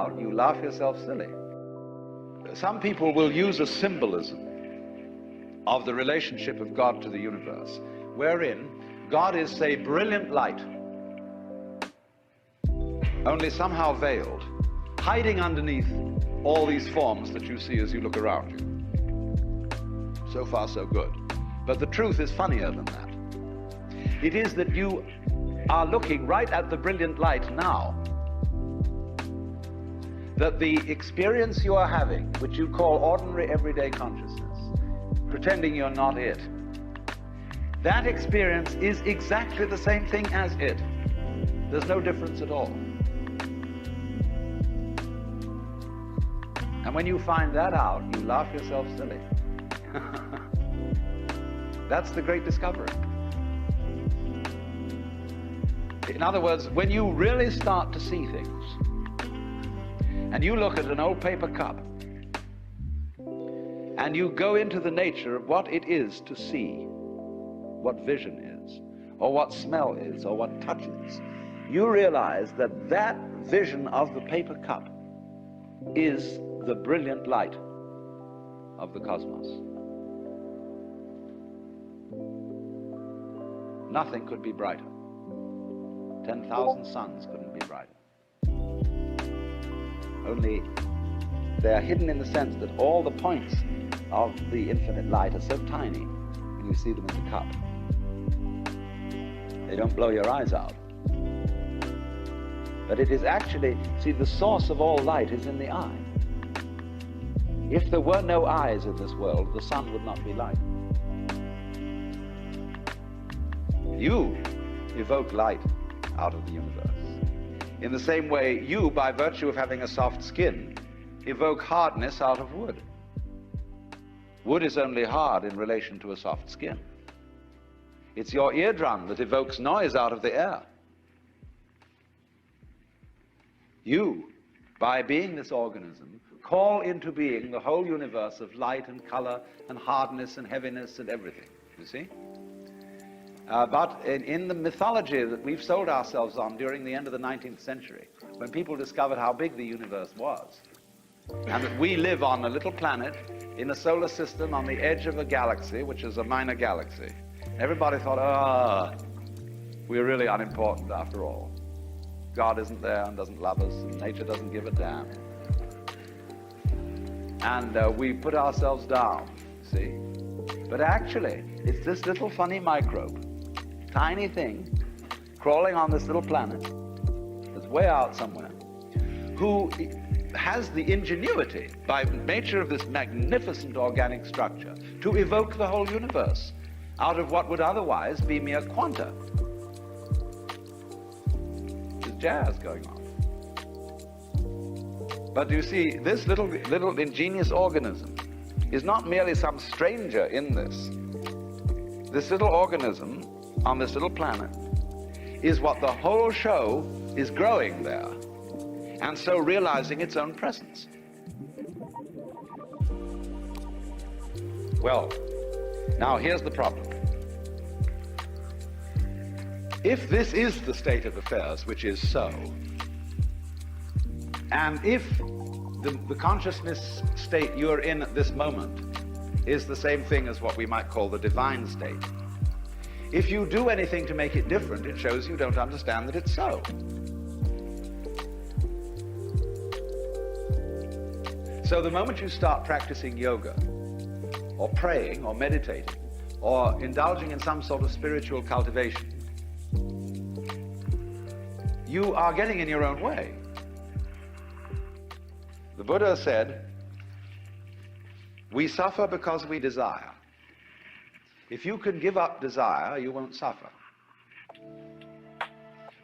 out, you laugh yourself silly. Some people will use a symbolism of the relationship of God to the universe, wherein God is, say, brilliant light, only somehow veiled, hiding underneath all these forms that you see as you look around you. So far, so good. But the truth is funnier than that. It is that you are looking right at the brilliant light now. That the experience you are having, which you call ordinary everyday consciousness, pretending you're not it, that experience is exactly the same thing as it. There's no difference at all. And when you find that out, you laugh yourself silly. That's the great discovery. In other words, when you really start to see things, and you look at an old paper cup, and you go into the nature of what it is to see, what vision is, or what smell is, or what touch is, you realize that that vision of the paper cup is the brilliant light of the cosmos. Nothing could be brighter. 10,000 suns couldn't be brighter. Only they are hidden in the sense that all the points of the infinite light are so tiny when you see them in the cup. They don't blow your eyes out. But it is actually, see, the source of all light is in the eye. If there were no eyes in this world, the sun would not be light. You evoke light out of the universe. In the same way, you, by virtue of having a soft skin, evoke hardness out of wood. Wood is only hard in relation to a soft skin. It's your eardrum that evokes noise out of the air. You, by being this organism, call into being the whole universe of light and color and hardness and heaviness and everything, you see? But in the mythology that we've sold ourselves on during the end of the 19th century, when people discovered how big the universe was, and that we live on a little planet in a solar system on the edge of a galaxy, which is a minor galaxy, everybody thought, we're really unimportant after all. God isn't there and doesn't love us, and nature doesn't give a damn. And we put ourselves down, see? But actually, it's this little funny microbe, tiny thing, crawling on this little planet, that's way out somewhere, who has the ingenuity, by nature of this magnificent organic structure, to evoke the whole universe out of what would otherwise be mere quanta. There's jazz going on. But you see, this little ingenious organism is not merely some stranger in this. This little organism on this little planet is what the whole show is growing there, and so realizing its own presence. Well, now here's the problem. If this is the state of affairs, which is so, and if the consciousness state you're in at this moment is the same thing as what we might call the divine state, if you do anything to make it different, it shows you don't understand that it's so. So the moment you start practicing yoga, or praying, or meditating, or indulging in some sort of spiritual cultivation, you are getting in your own way. The Buddha said, we suffer because we desire. If you can give up desire, you won't suffer.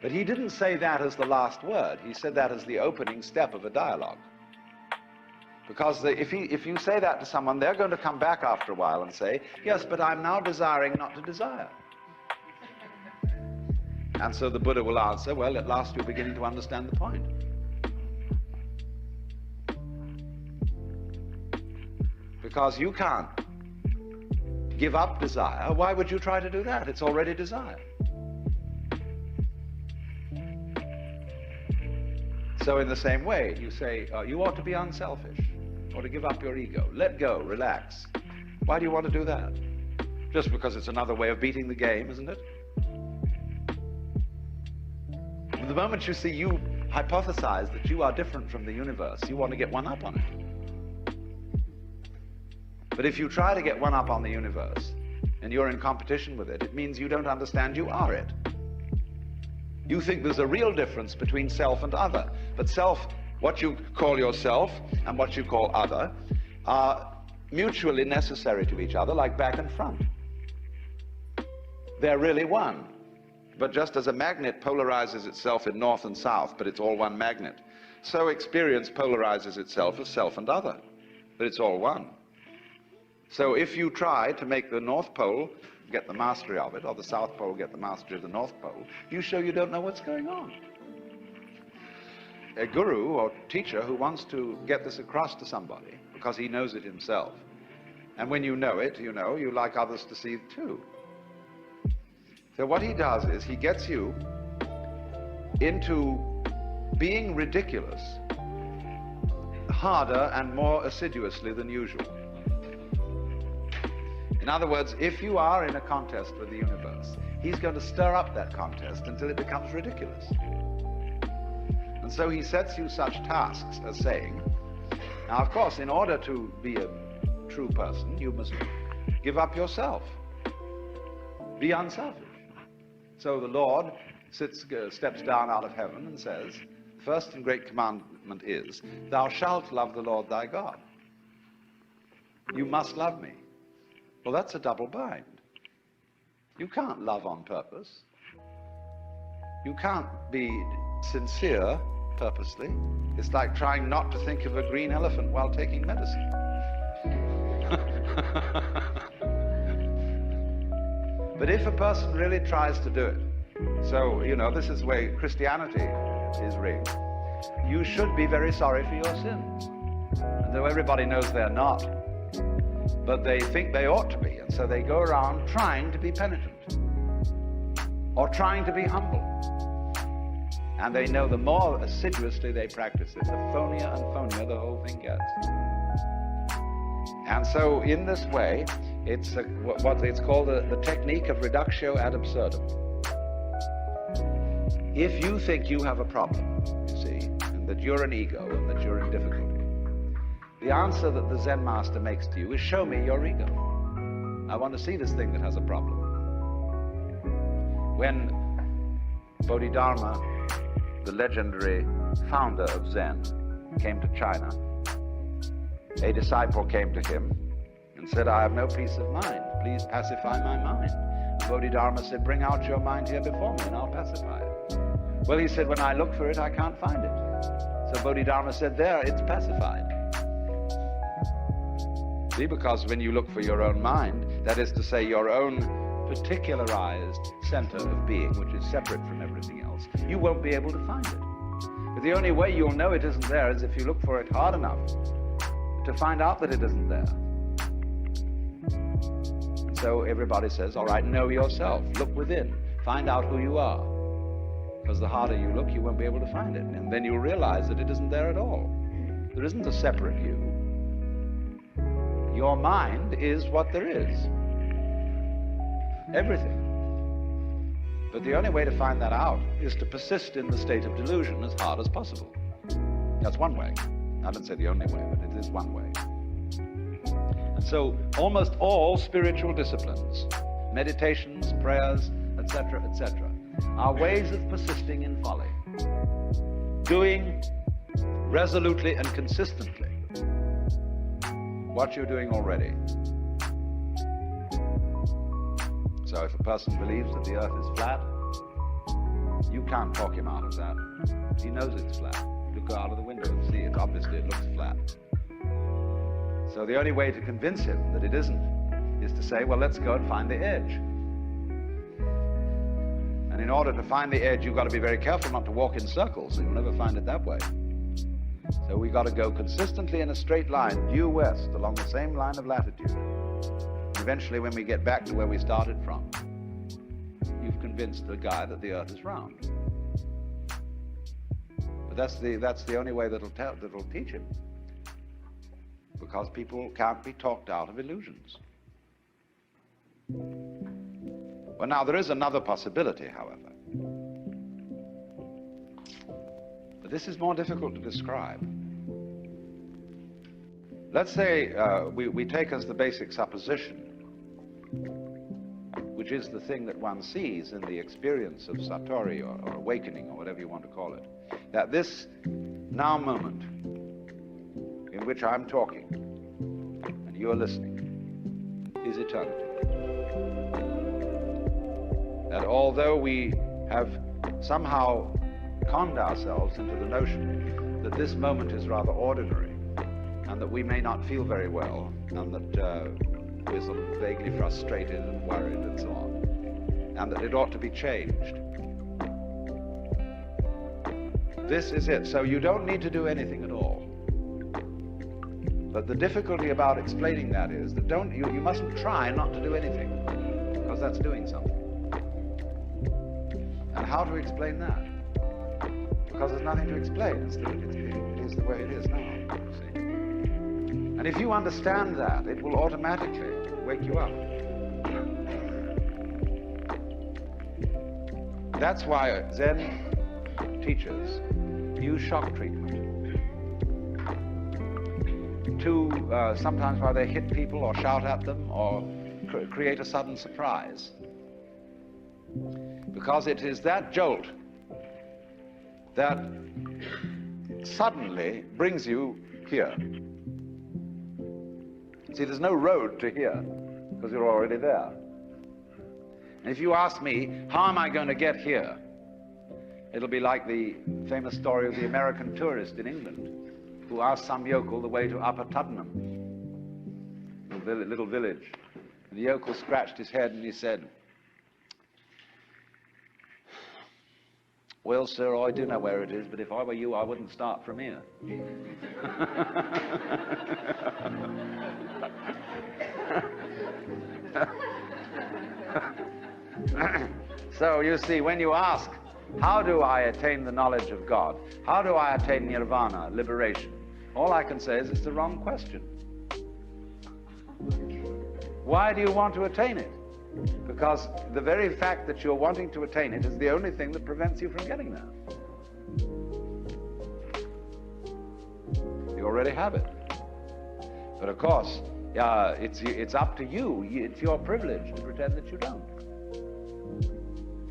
But he didn't say that as the last word. He said that as the opening step of a dialogue. Because if you say that to someone, they're going to come back after a while and say, yes, but I'm now desiring not to desire. And so the Buddha will answer, well, at last you're beginning to understand the point. Because you can't give up desire. Why would you try to do that? It's already desire. So in the same way, you say, you ought to be unselfish, or to give up your ego. Let go, relax. Why do you want to do that? Just because it's another way of beating the game, isn't it? The moment you see you hypothesize that you are different from the universe, you want to get one up on it. But if you try to get one up on the universe, and you're in competition with it, it means you don't understand you are it. You think there's a real difference between self and other. But self, what you call yourself and what you call other, are mutually necessary to each other, like back and front. They're really one. But just as a magnet polarizes itself in north and south, but it's all one magnet, so experience polarizes itself as self and other, but it's all one. So if you try to make the North Pole get the mastery of it, or the South Pole get the mastery of the North Pole, you show you don't know what's going on. A guru or teacher who wants to get this across to somebody because he knows it himself, and when you know it, you know, you like others to see it too. So what he does is he gets you into being ridiculous harder and more assiduously than usual. In other words, if you are in a contest with the universe, he's going to stir up that contest until it becomes ridiculous. And so he sets you such tasks as saying, now of course, in order to be a true person, you must give up yourself. Be unselfish. So the Lord steps down out of heaven and says, the first and great commandment is, thou shalt love the Lord thy God. You must love me. Well, that's a double bind. You can't love on purpose. You can't be sincere purposely. It's like trying not to think of a green elephant while taking medicine. But if a person really tries to do it, so, you know, this is the way Christianity is rigged. You should be very sorry for your sins. And though everybody knows they're not, but they think they ought to be, and so they go around trying to be penitent or trying to be humble. And they know the more assiduously they practice it, the phonier and phonier the whole thing gets. And so in this way, it's what it's called the technique of reductio ad absurdum. If you think you have a problem, you see, and that you're an ego and that you're in difficulty, the answer that the Zen master makes to you is, show me your ego. I want to see this thing that has a problem. When Bodhidharma, the legendary founder of Zen, came to China, a disciple came to him and said, I have no peace of mind. Please pacify my mind. And Bodhidharma said, bring out your mind here before me and I'll pacify it. Well, he said, when I look for it, I can't find it. So Bodhidharma said, there, it's pacified. See, because when you look for your own mind, that is to say your own particularized center of being, which is separate from everything else, you won't be able to find it. But the only way you'll know it isn't there is if you look for it hard enough to find out that it isn't there. And so everybody says, all right, know yourself, look within, find out who you are. Because the harder you look, you won't be able to find it. And then you'll realize that it isn't there at all. There isn't a separate you. Your mind is what there is. Everything. But the only way to find that out is to persist in the state of delusion as hard as possible. That's one way. I don't say the only way, but it is one way. And so almost all spiritual disciplines, meditations, prayers, etc., are ways of persisting in folly. Doing resolutely and consistently what you're doing already. So if a person believes that the earth is flat, you can't talk him out of that. He knows it's flat. You go out of the window and see it. Obviously it looks flat. So the only way to convince him that it isn't is to say, well, let's go and find the edge. And in order to find the edge, you've got to be very careful not to walk in circles, so you'll never find it that way. So we've got to go consistently in a straight line, due west, along the same line of latitude. And eventually, when we get back to where we started from, you've convinced the guy that the earth is round. But that's the only way that'll teach him. Because people can't be talked out of illusions. Well, now there is another possibility, however. But this is more difficult to describe. Let's say we take as the basic supposition, which is the thing that one sees in the experience of Satori or awakening or whatever you want to call it, that this now moment in which I'm talking and you're listening is eternity. That although we have somehow conned ourselves into the notion that this moment is rather ordinary and that we may not feel very well and that we're sort of vaguely frustrated and worried and so on, and that it ought to be changed. This is it. So you don't need to do anything at all. But the difficulty about explaining that is that you mustn't try not to do anything, because that's doing something. And how to explain that? Because there's nothing to explain. It is the way it is now, you see. And if you understand that, it will automatically wake you up. That's why Zen teachers use shock treatment to sometimes why they hit people or shout at them or create a sudden surprise. Because it is that jolt that suddenly brings you here. See, there's no road to here because you're already there. And if you ask me, how am I going to get here? It'll be like the famous story of the American tourist in England who asked some yokel the way to Upper Tuddenham, a little village. And the yokel scratched his head and he said, "Well, sir, I do know where it is, but if I were you, I wouldn't start from here." So you see, when you ask, how do I attain the knowledge of God? How do I attain nirvana, liberation? All I can say is it's the wrong question. Why do you want to attain it? Because the very fact that you're wanting to attain it is the only thing that prevents you from getting there. You already have it. But of course, it's up to you. It's your privilege to pretend that you don't.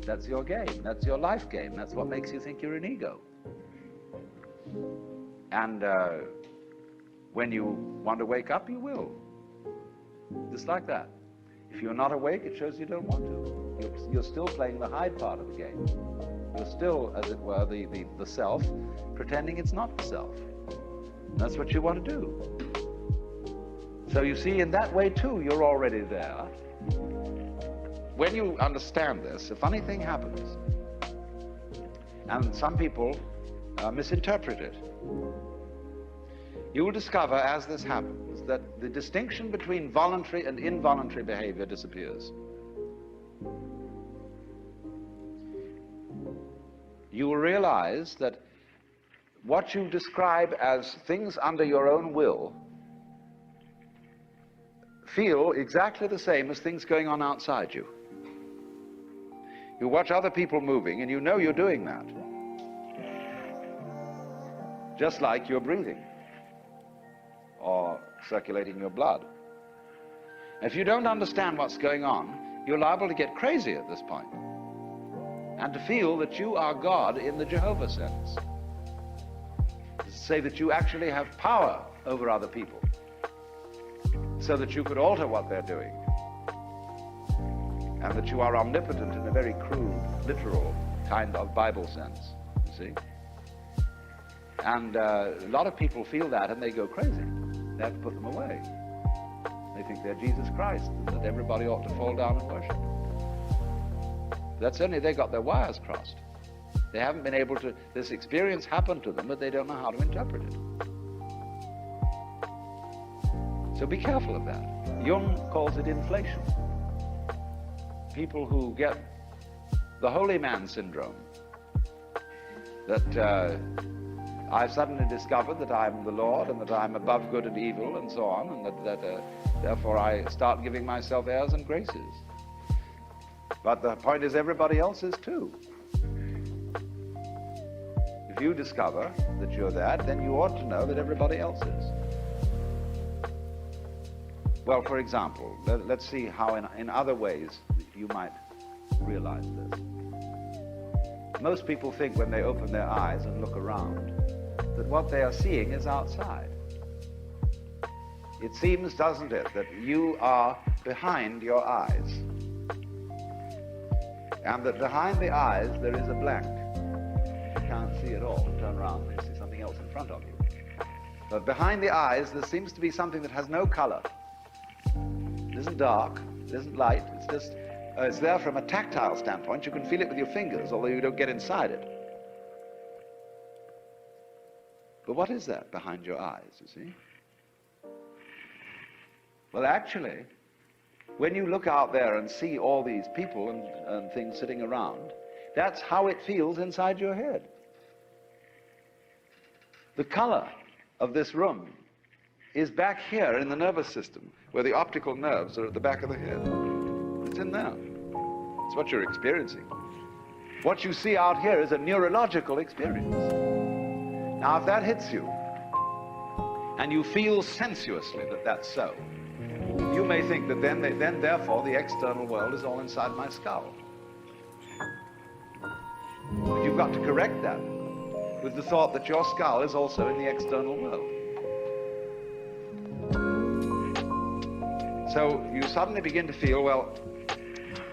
That's your game. That's your life game. That's what makes you think you're an ego. And when you want to wake up, you will. Just like that. If you're not awake, it shows you don't want to. You're still playing the hide part of the game. You're still, as it were, the self, pretending it's not the self. And that's what you want to do. So you see, in that way, too, you're already there. When you understand this, a funny thing happens. And some people misinterpret it. You will discover, as this happens, that the distinction between voluntary and involuntary behavior disappears. You will realize that what you describe as things under your own will feel exactly the same as things going on outside you. You watch other people moving and you know you're doing that. Just like you're breathing or circulating your blood. If you don't understand what's going on, you're liable to get crazy at this point and to feel that you are God in the Jehovah sense. To say that you actually have power over other people so that you could alter what they're doing, and that you are omnipotent in a very crude, literal kind of Bible sense, you see? And a lot of people feel that and they go crazy. They have to put them away. They think they're Jesus Christ and that everybody ought to fall down and worship. That's only they got their wires crossed. They haven't been able to, this experience happened to them, but they don't know how to interpret it. So be careful of that. Jung calls it inflation. People who get the holy man syndrome, that I've suddenly discovered that I'm the Lord and that I'm above good and evil and so on, and that therefore I start giving myself airs and graces. But the point is, everybody else is too. If you discover that you're that, then you ought to know that everybody else is. Well, for example, let's see how in other ways you might realize this. Most people think when they open their eyes and look around that what they are seeing is outside. It seems, doesn't it, that you are behind your eyes, and that behind the eyes there is a blank. You can't see it all. Turn around and you see something else in front of you. But behind the eyes there seems to be something that has no color. It isn't dark, it isn't light, it's just, it's there from a tactile standpoint. You can feel it with your fingers, although you don't get inside it. But what is that behind your eyes, you see? Well, actually, when you look out there and see all these people and things sitting around, that's how it feels inside your head. The color of this room is back here in the nervous system, where the optical nerves are at the back of the head. It's in there. It's what you're experiencing. What you see out here is a neurological experience. Now, if that hits you, and you feel sensuously that that's so, you may think that then therefore, the external world is all inside my skull. But you've got to correct that with the thought that your skull is also in the external world. So you suddenly begin to feel, well,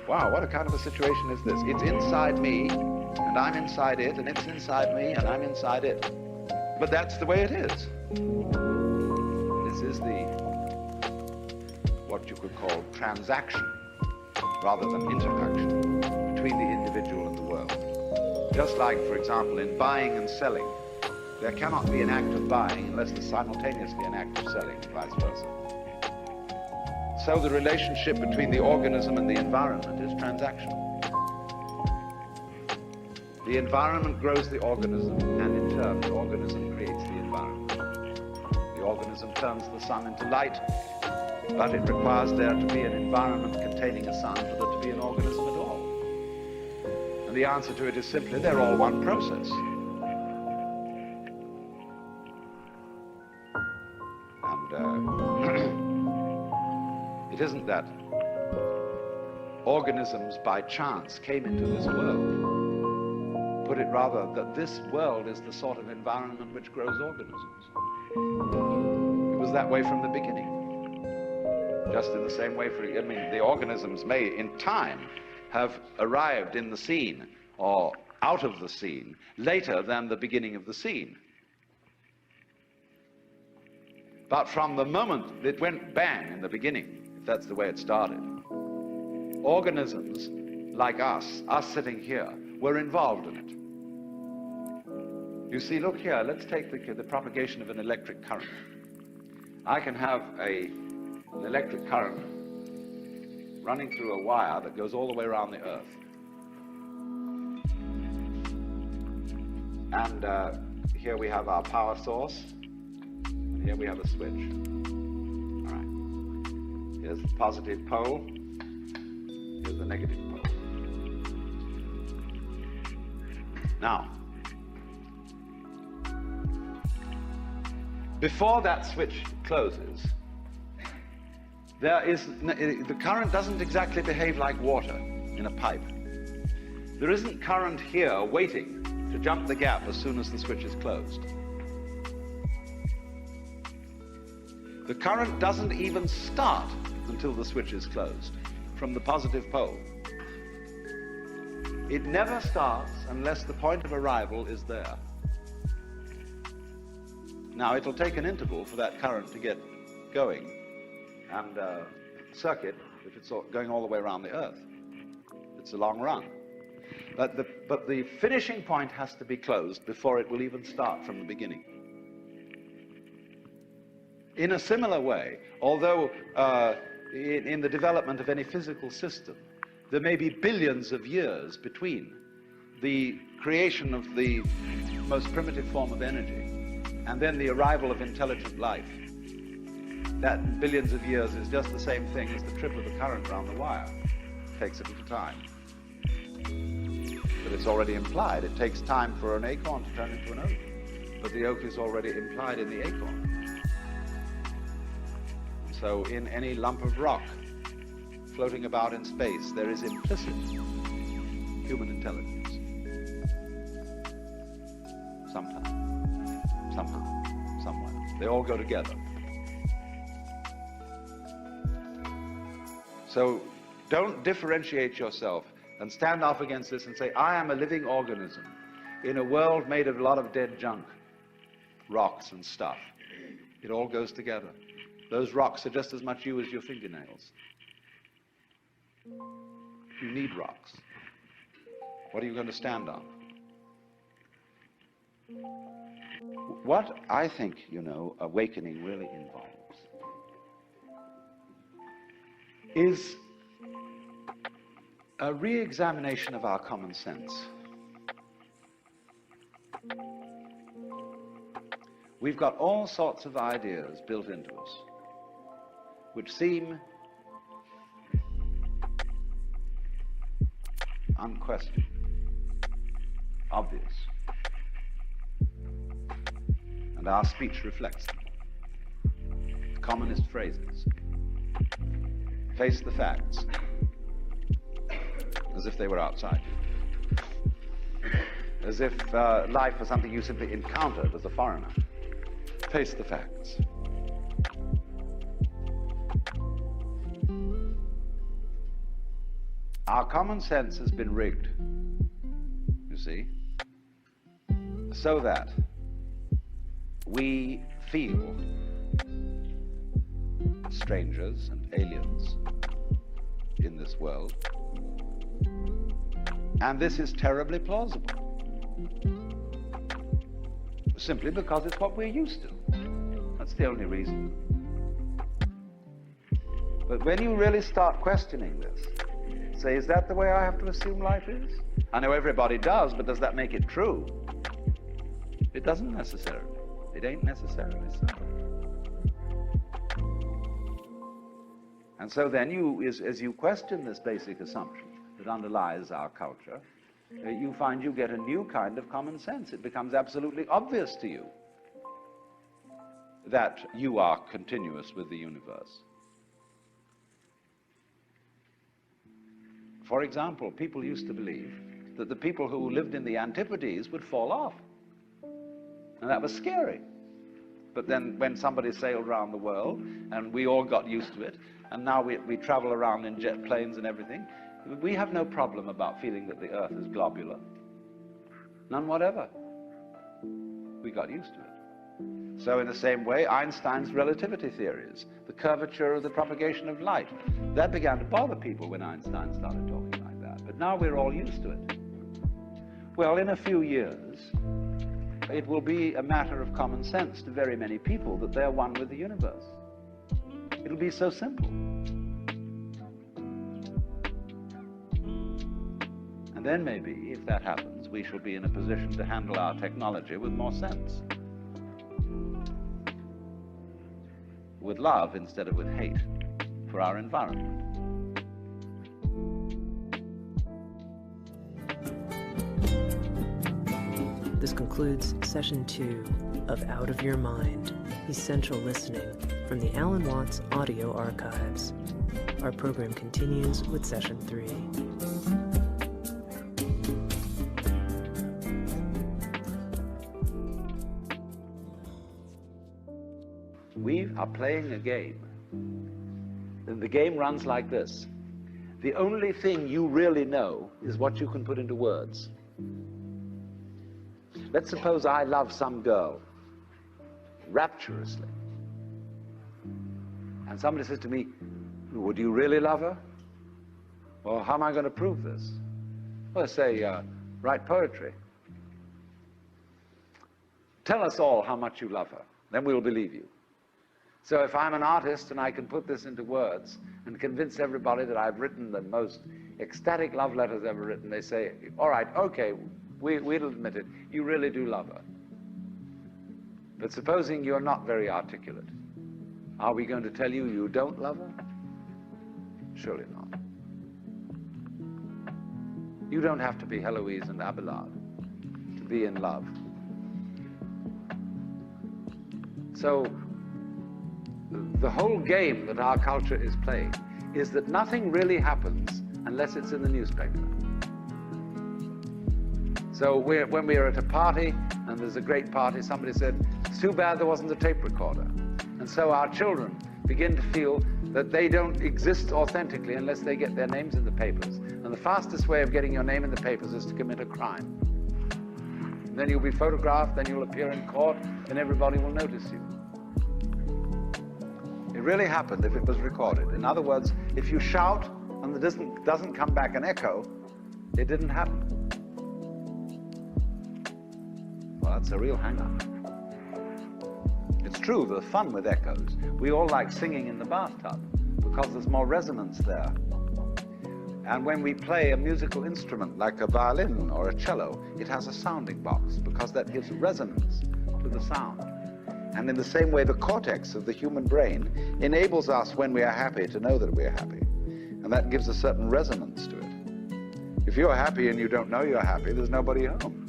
wow, what a kind of a situation is this? It's inside me, and I'm inside it, and it's inside me, and I'm inside it. But that's the way it is. This is what you could call transaction, rather than interaction, between the individual and the world. Just like, for example, in buying and selling, there cannot be an act of buying unless there's simultaneously an act of selling, and vice versa. So the relationship between the organism and the environment is transactional. The environment grows the organism, and in turn the organism creates the environment. The organism turns the sun into light, but it requires there to be an environment containing a sun for there to be an organism at all. And the answer to it is simply, they're all one process. And it isn't that organisms by chance came into this world. Put it rather that this world is the sort of environment which grows organisms. It was that way from the beginning. Just in the same way, the organisms may, in time, have arrived in the scene or out of the scene later than the beginning of the scene. But from the moment it went bang in the beginning, if that's the way it started, organisms like us sitting here, were involved in it. You see, look here, let's take the propagation of an electric current. I can have an electric current running through a wire that goes all the way around the Earth. And here we have our power source, and here we have a switch. All right. Here's the positive pole, here's the negative pole. Now, before that switch closes, the current doesn't exactly behave like water in a pipe. There isn't current here waiting to jump the gap as soon as the switch is closed. The current doesn't even start until the switch is closed from the positive pole. It never starts unless the point of arrival is there. Now, it'll take an interval for that current to get going and circuit if it's going all the way around the Earth. It's a long run. But the finishing point has to be closed before it will even start from the beginning. In a similar way, although in the development of any physical system, there may be billions of years between the creation of the most primitive form of energy and then the arrival of intelligent life. That in billions of years is just the same thing as the trip of the current around the wire. It takes a little time. But it's already implied. It takes time for an acorn to turn into an oak. But the oak is already implied in the acorn. So in any lump of rock floating about in space, there is implicit human intelligence. Sometime, somehow, somewhere. They all go together. So don't differentiate yourself and stand up against this and say, I am a living organism in a world made of a lot of dead junk, rocks and stuff. It all goes together. Those rocks are just as much you as your fingernails. You need rocks. What are you going to stand on? What I think, awakening really involves is a re-examination of our common sense. We've got all sorts of ideas built into us which seem unquestioned, obvious, and our speech reflects them. Commonest phrases. Face the facts, as if they were outside you. As if life was something you simply encountered as a foreigner. Face the facts. Our common sense has been rigged, you see, so that we feel strangers and aliens in this world. And this is terribly plausible, simply because it's what we're used to. That's the only reason. But when you really start questioning this, say, is that the way I have to assume life is? I know everybody does, but does that make it true? It doesn't necessarily. It ain't necessarily so. And so then as you question this basic assumption that underlies our culture, you find you get a new kind of common sense. It becomes absolutely obvious to you that you are continuous with the universe. For example, people used to believe that the people who lived in the Antipodes would fall off. And that was scary. But then when somebody sailed around the world, and we all got used to it, and now we travel around in jet planes and everything, we have no problem about feeling that the Earth is globular. None whatever. We got used to it. So in the same way, Einstein's relativity theories, the curvature of the propagation of light, that began to bother people when Einstein started talking like that. But now we're all used to it. Well, in a few years, it will be a matter of common sense to very many people that they're one with the universe. It'll be so simple. And then maybe, if that happens, we shall be in a position to handle our technology with more sense. With love instead of with hate for our environment. This concludes Session 2 of Out of Your Mind, Essential Listening from the Alan Watts Audio Archives. Our program continues with Session 3. We are playing a game, and the game runs like this. The only thing you really know is what you can put into words. Let's suppose I love some girl rapturously, and somebody says to me, would you really love her? Well, how am I going to prove this? Well, say, write poetry. Tell us all how much you love her, then we'll believe you. So if I'm an artist and I can put this into words and convince everybody that I've written the most ecstatic love letters ever written, they say, all right, okay, we'll admit it, you really do love her. But supposing you're not very articulate, are we going to tell you you don't love her? Surely not. You don't have to be Heloise and Abelard to be in love. So the whole game that our culture is playing is that nothing really happens unless it's in the newspaper. So when we are at a party, and there's a great party, somebody said, it's too bad there wasn't a tape recorder. And so our children begin to feel that they don't exist authentically unless they get their names in the papers. And the fastest way of getting your name in the papers is to commit a crime. And then you'll be photographed, then you'll appear in court, and everybody will notice you. It really happened if it was recorded. In other words, if you shout and there doesn't come back an echo, it didn't happen. Well, that's a real hang-up. It's true, there's fun with echoes. We all like singing in the bathtub because there's more resonance there. And when we play a musical instrument like a violin or a cello, it has a sounding box because that gives resonance to the sound. And in the same way, the cortex of the human brain enables us, when we are happy, to know that we're happy. And that gives a certain resonance to it. If you're happy and you don't know you're happy, there's nobody home.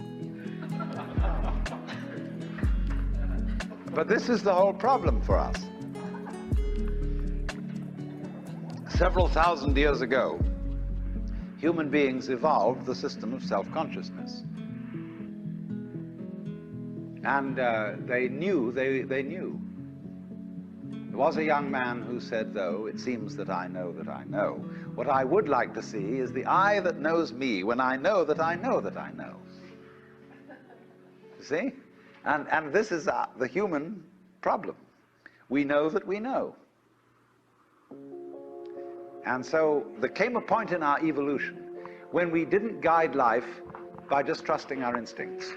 But this is the whole problem for us. Several thousand years ago, human beings evolved the system of self-consciousness. And they knew. There was a young man who said, though, it seems that I know that I know. What I would like to see is the I that knows me when I know that I know that I know. You see? And this is the human problem. We know that we know. And so there came a point in our evolution when we didn't guide life by just trusting our instincts,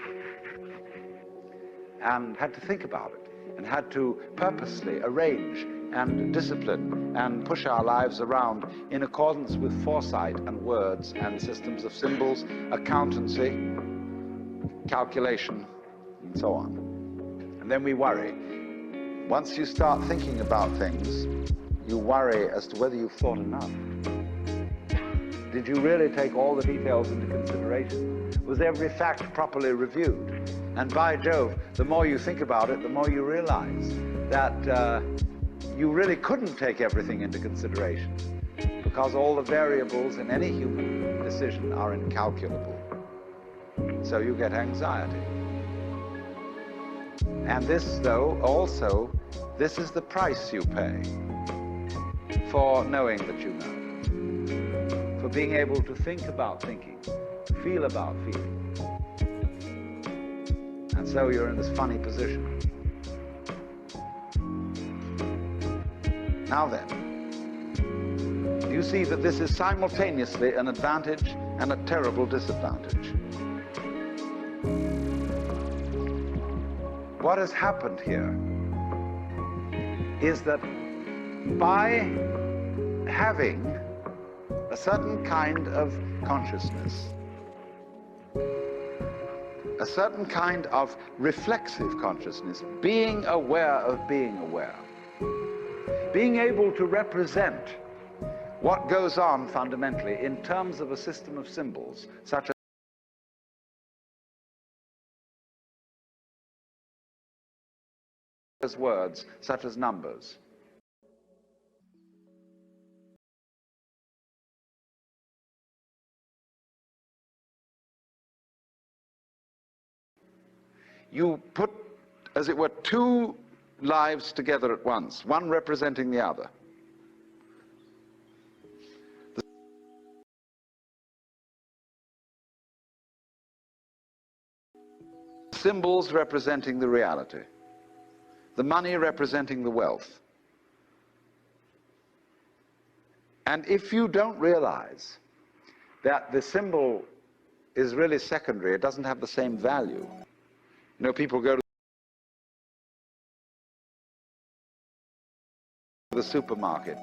and had to think about it, and had to purposely arrange and discipline and push our lives around in accordance with foresight and words and systems of symbols, accountancy, calculation, and so on. And then we worry. Once you start thinking about things, you worry as to whether you've thought enough. Did you really take all the details into consideration? Was every fact properly reviewed? And by Jove, the more you think about it, the more you realize that you really couldn't take everything into consideration, because all the variables in any human decision are incalculable. So you get anxiety. And this, though, also, this is the price you pay for knowing that you know, for being able to think about thinking, feel about feeling. And so you're in this funny position. Now then, you see that this is simultaneously an advantage and a terrible disadvantage. What has happened here is that by having a certain kind of consciousness, a certain kind of reflexive consciousness, being aware of being aware, being able to represent what goes on fundamentally in terms of a system of symbols, such as words, such as numbers. You put, as it were, two lives together at once, one representing the other. The symbols representing the reality, the money representing the wealth. And if you don't realize that the symbol is really secondary, it doesn't have the same value. You know, people go to the supermarket.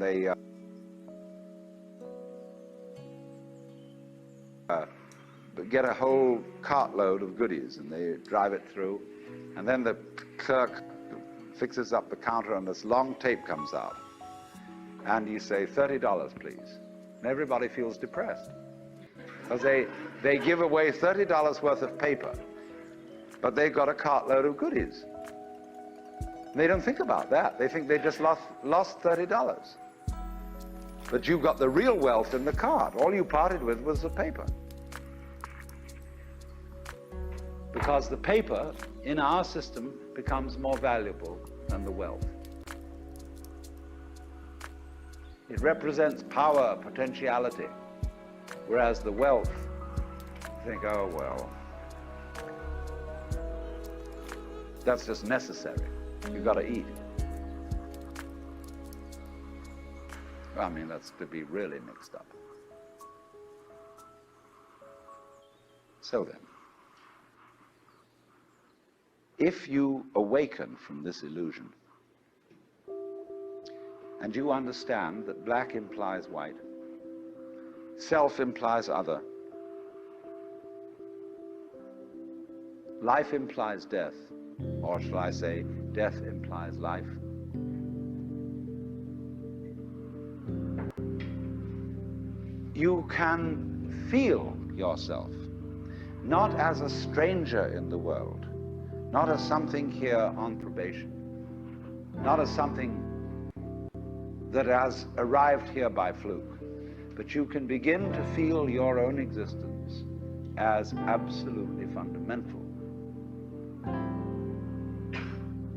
They get a whole cartload of goodies and they drive it through, and then the clerk fixes up the counter and this long tape comes out, and you say, $30, please. And everybody feels depressed because they give away $30 worth of paper, but they've got a cartload of goodies. And they don't think about that. They think they just lost $30. But you've got the real wealth in the cart. All you parted with was the paper. Because the paper in our system becomes more valuable than the wealth. It represents power, potentiality, whereas the wealth, you think, oh, well, that's just necessary. You've got to eat. I mean, that's to be really mixed up. So then, if you awaken from this illusion, and you understand that black implies white, self implies other, life implies death, or shall I say, death implies life, you can feel yourself not as a stranger in the world, not as something here on probation, not as something that has arrived here by fluke, but you can begin to feel your own existence as absolutely fundamental.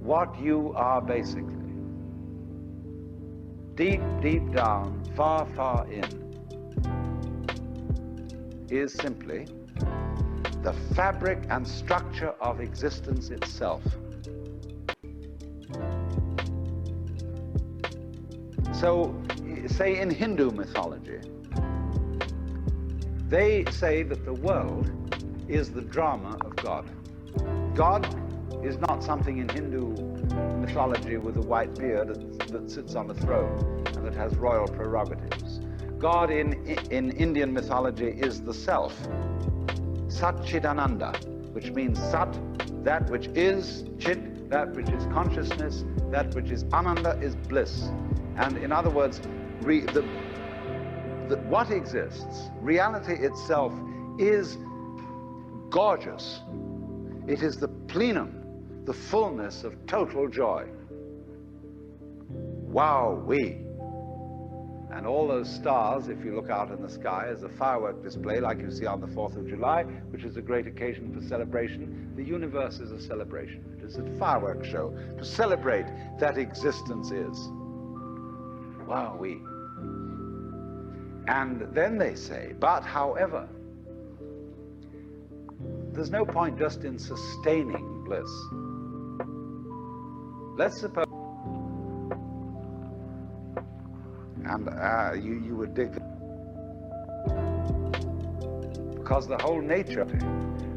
What you are basically, deep, deep down, far, far in, is simply the fabric and structure of existence itself. So, say in Hindu mythology, they say that the world is the drama of God. God is not something in Hindu mythology with a white beard that sits on the throne and that has royal prerogatives. God in Indian mythology is the self, Satchidananda, which means Sat, that which is, Chit, that which is consciousness, that which is Ananda is bliss. And in other words, what exists, reality itself, is gorgeous. It is the plenum, the fullness of total joy. Wow-wee. And all those stars, if you look out in the sky, as a firework display like you see on the 4th of July, which is a great occasion for celebration. The universe is a celebration. It is a firework show to celebrate that existence is. Wowee. And then they say, but however, there's no point just in sustaining bliss. Let's suppose, and you would dig, because the whole nature,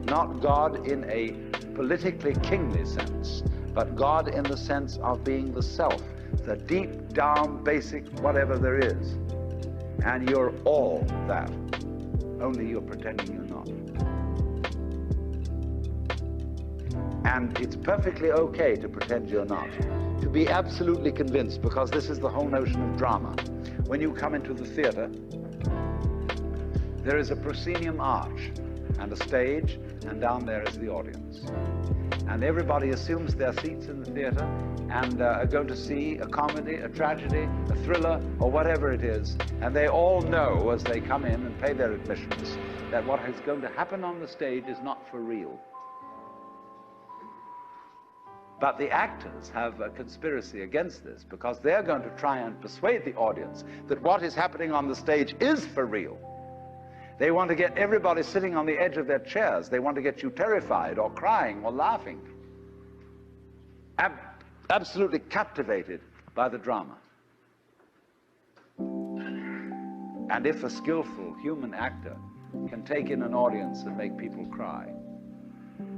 not God in a politically kingly sense, but God in the sense of being the self, the deep down basic whatever there is. And you're all that, only you're pretending you're not. And it's perfectly okay to pretend you're not, to be absolutely convinced, because this is the whole notion of drama. When you come into the theater, there is a proscenium arch and a stage, and down there is the audience. And everybody assumes their seats in the theater and are going to see a comedy, a tragedy, a thriller, or whatever it is. And they all know as they come in and pay their admissions that what is going to happen on the stage is not for real. But the actors have a conspiracy against this, because they're going to try and persuade the audience that what is happening on the stage is for real. They want to get everybody sitting on the edge of their chairs. They want to get you terrified or crying or laughing. Absolutely captivated by the drama. And if a skillful human actor can take in an audience and make people cry,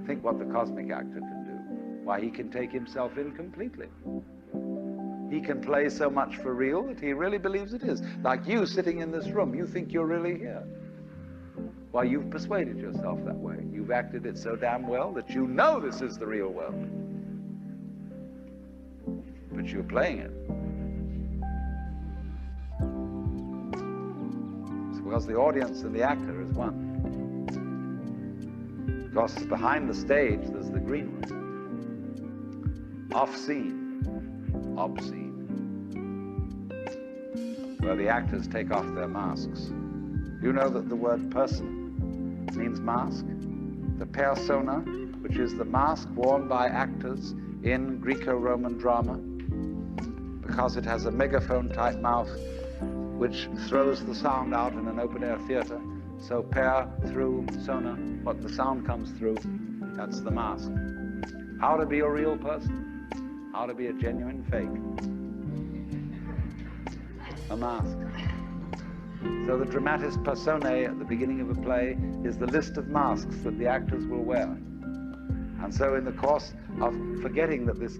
think what the cosmic actor can do. Why, he can take himself in completely. He can play so much for real that he really believes it is. Like you sitting in this room, you think you're really here. Why, you've persuaded yourself that way. You've acted it so damn well that you know this is the real world. But you're playing it. It's because the audience and the actor is one. Because behind the stage, there's the green room. Off-scene, obscene, where the actors take off their masks. You know that the word person means mask? The persona, which is the mask worn by actors in Greco-Roman drama, because it has a megaphone-type mouth which throws the sound out in an open-air theater. So per through sona, what the sound comes through, that's the mask. How to be a real person, how to be a genuine fake. A mask. So the dramatis personae at the beginning of a play is the list of masks that the actors will wear. And so in the course of forgetting that this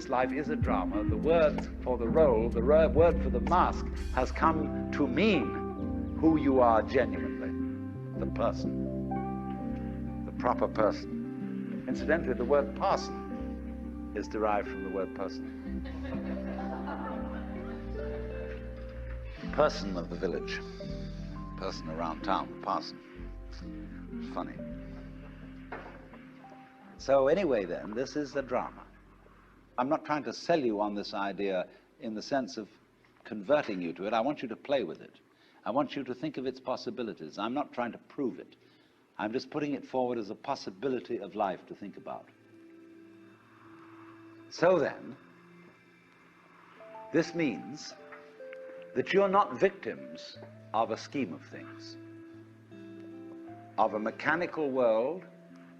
life is a drama, the word for the role, the word for the mask, has come to mean who you are genuinely, the person, the proper person. Incidentally, the word parson is derived from the word person. Person of the village, person around town, parson. Funny. So anyway then, this is a drama. I'm not trying to sell you on this idea in the sense of converting you to it. I want you to play with it. I want you to think of its possibilities. I'm not trying to prove it. I'm just putting it forward as a possibility of life to think about. So then, this means that you're not victims of a scheme of things, of a mechanical world,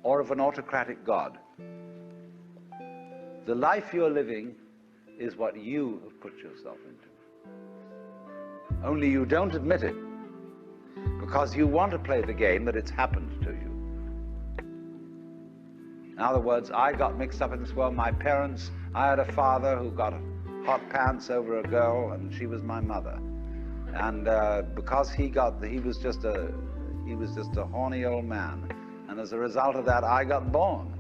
or of an autocratic God. The life you're living is what you have put yourself into. Only you don't admit it, because you want to play the game that it's happened to you. In other words, I got mixed up in this world. My parents, I had a father who got hot pants over a girl, and she was my mother. And because he was just a horny old man. And as a result of that, I got born.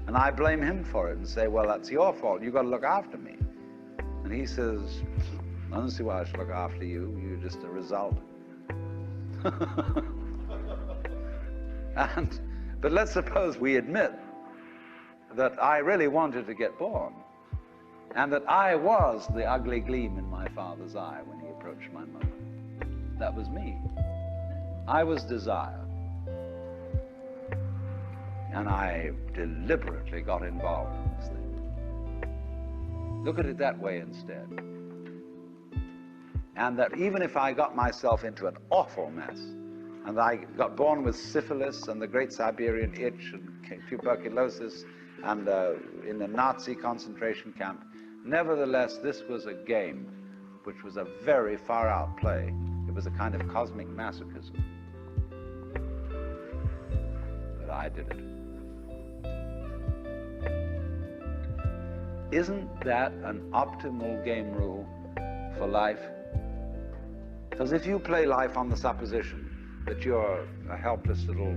And I blame him for it and say, well, that's your fault. You've got to look after me. And he says, I don't see why I should look after you. You're just a result. But let's suppose we admit that I really wanted to get born, and that I was the ugly gleam in my father's eye when he approached my mother. That was me. I was desire. And I deliberately got involved in this thing. Look at it that way instead. And that even if I got myself into an awful mess, and I got born with syphilis and the Great Siberian Itch and tuberculosis and in a Nazi concentration camp, nevertheless, this was a game which was a very far-out play. It was a kind of cosmic masochism. But I did it. Isn't that an optimal game rule for life? Because if you play life on the supposition that you're a helpless little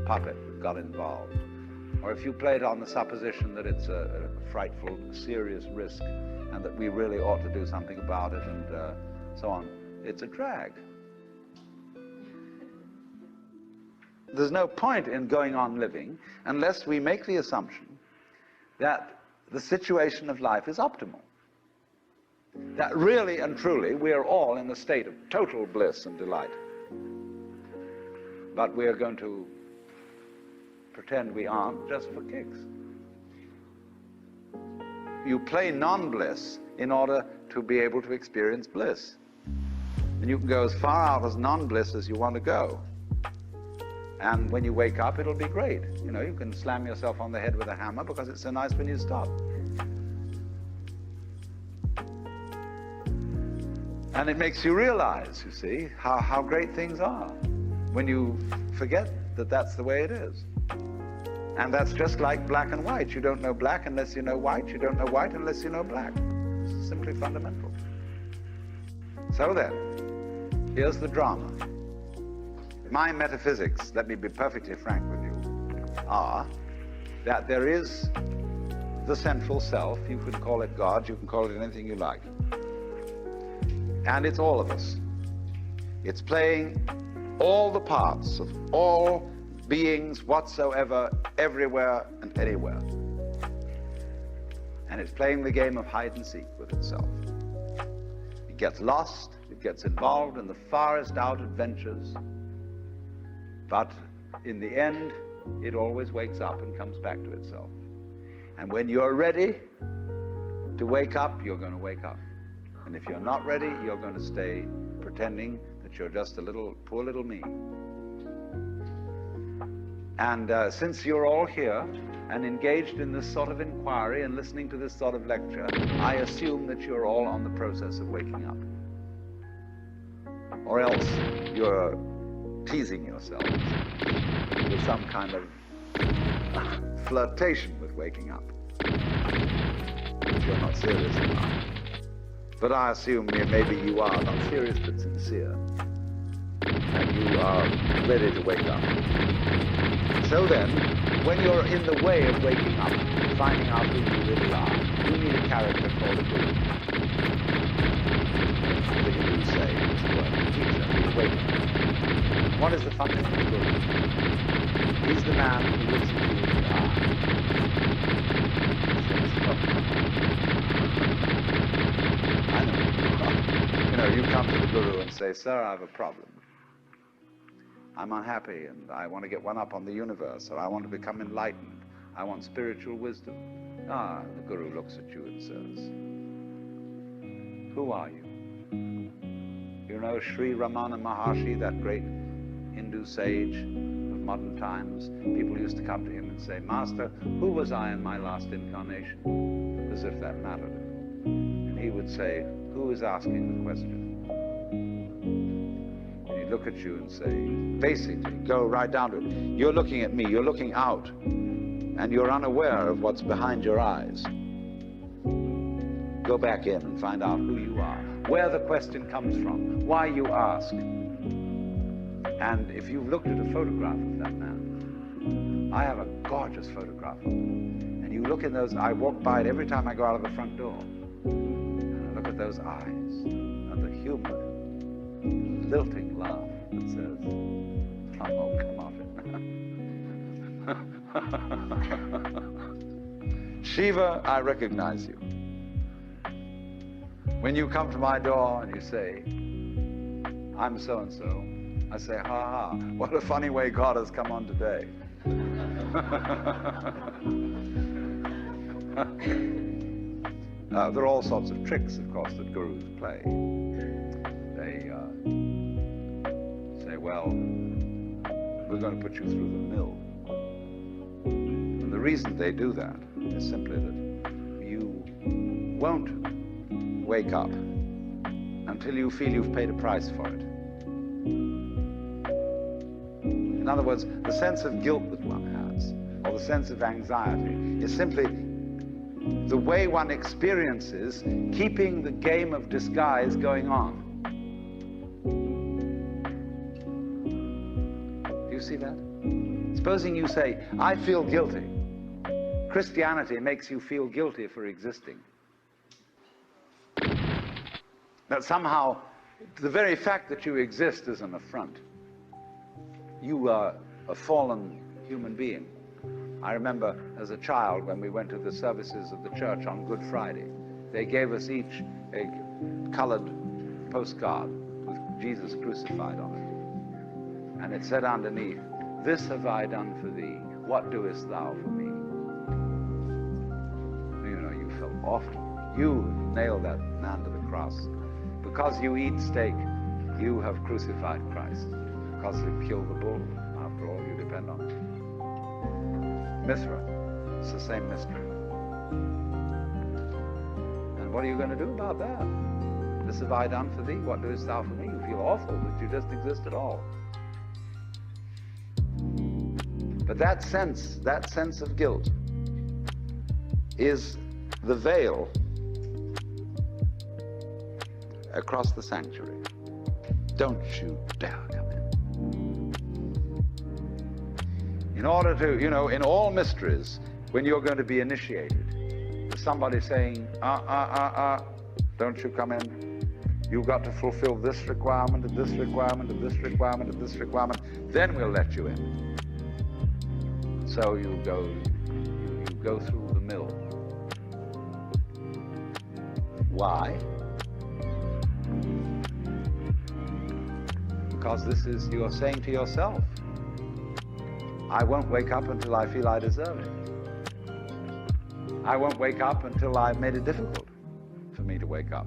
puppet that got involved, or if you play it on the supposition that it's a frightful, serious risk, and that we really ought to do something about it, and so on, it's a drag. There's no point in going on living unless we make the assumption that the situation of life is optimal. That really and truly we are all in a state of total bliss and delight. But we are going to pretend we aren't just for kicks. You play non-bliss in order to be able to experience bliss. And you can go as far out as non-bliss as you want to go. And when you wake up, it'll be great. You know, you can slam yourself on the head with a hammer because it's so nice when you stop. And it makes you realize, you see, how great things are when you forget that that's the way it is. And that's just like black and white. You don't know black unless you know white. You don't know white unless you know black. is simply fundamental. So then, here's the drama. My metaphysics, let me be perfectly frank with you, are that there is the central self. You can call it God, you can call it anything you like. And it's all of us. It's playing all the parts of all beings whatsoever, everywhere and anywhere. And it's playing the game of hide and seek with itself. It gets lost, it gets involved in the farthest out adventures, but in the end, it always wakes up and comes back to itself. And when you're ready to wake up, you're going to wake up. And if you're not ready, you're going to stay pretending that you're just a little, poor little me. And since you're all here and engaged in this sort of inquiry and listening to this sort of lecture, I assume that you're all on the process of waking up. Or else you're teasing yourselves with some kind of flirtation with waking up, if you're not serious enough. But I assume maybe you are not serious but sincere, and you are ready to wake up. So then, when you're in the way of waking up, finding out who you really are, you need a character called a guru. The Hindus say it's the word teacher, the awakener. What is the function of the guru? He's the man who looks at you in the eye. I know. You know, you come to the guru and say, "Sir, I have a problem. I'm unhappy and I want to get one up on the universe, or I want to become enlightened. I want spiritual wisdom." Ah, the guru looks at you and says, "Who are you? You know Sri Ramana Maharshi, that great Hindu sage of modern times? People used to come to him and say, 'Master, who was I in my last incarnation?' As if that mattered. And he would say, 'Who is asking the question?' And he'd look at you and say, basically, go right down to it. You're looking at me, you're looking out, and you're unaware of what's behind your eyes. Go back in and find out who you are, where the question comes from, why you ask. And if you've looked at a photograph of that man, I have a gorgeous photograph of him, and you look in those, I walk by it every time I go out of the front door, and I look at those eyes, and the humor, lilting laugh that says, "Oh, come off it." Shiva, I recognize you. When you come to my door and you say, "I'm so-and-so," I say, "Ha ha, what a funny way God has come on today." There are all sorts of tricks, of course, that gurus play. They say, "Well, we're going to put you through the mill." And the reason they do that is simply that you won't wake up until you feel you've paid a price for it. In other words, the sense of guilt that one has, or the sense of anxiety, is simply the way one experiences keeping the game of disguise going on. Do you see that? Supposing you say, "I feel guilty." Christianity makes you feel guilty for existing. That somehow, the very fact that you exist is an affront. You are a fallen human being. I remember as a child when we went to the services of the church on Good Friday, they gave us each a colored postcard with Jesus crucified on it. And it said underneath, "This have I done for thee, what doest thou for me?" You know, you felt awful. You nailed that man to the cross. Because you eat steak, you have crucified Christ. Because you killed the bull, after all, you depend on it. Mithra, it's the same mystery. And what are you going to do about that? "This have I done for thee, what doest thou for me?" You feel awful that you just exist at all. But that sense of guilt is the veil across the sanctuary. Don't you dare come in. In order to, you know, in all mysteries, when you're going to be initiated, there's somebody saying, don't you come in. You've got to fulfill this requirement, and this requirement, and this requirement, and this requirement. Then we'll let you in. So you go through the mill. Why? Because this is, you're saying to yourself, I won't wake up until I feel I deserve it. I won't wake up until I've made it difficult for me to wake up.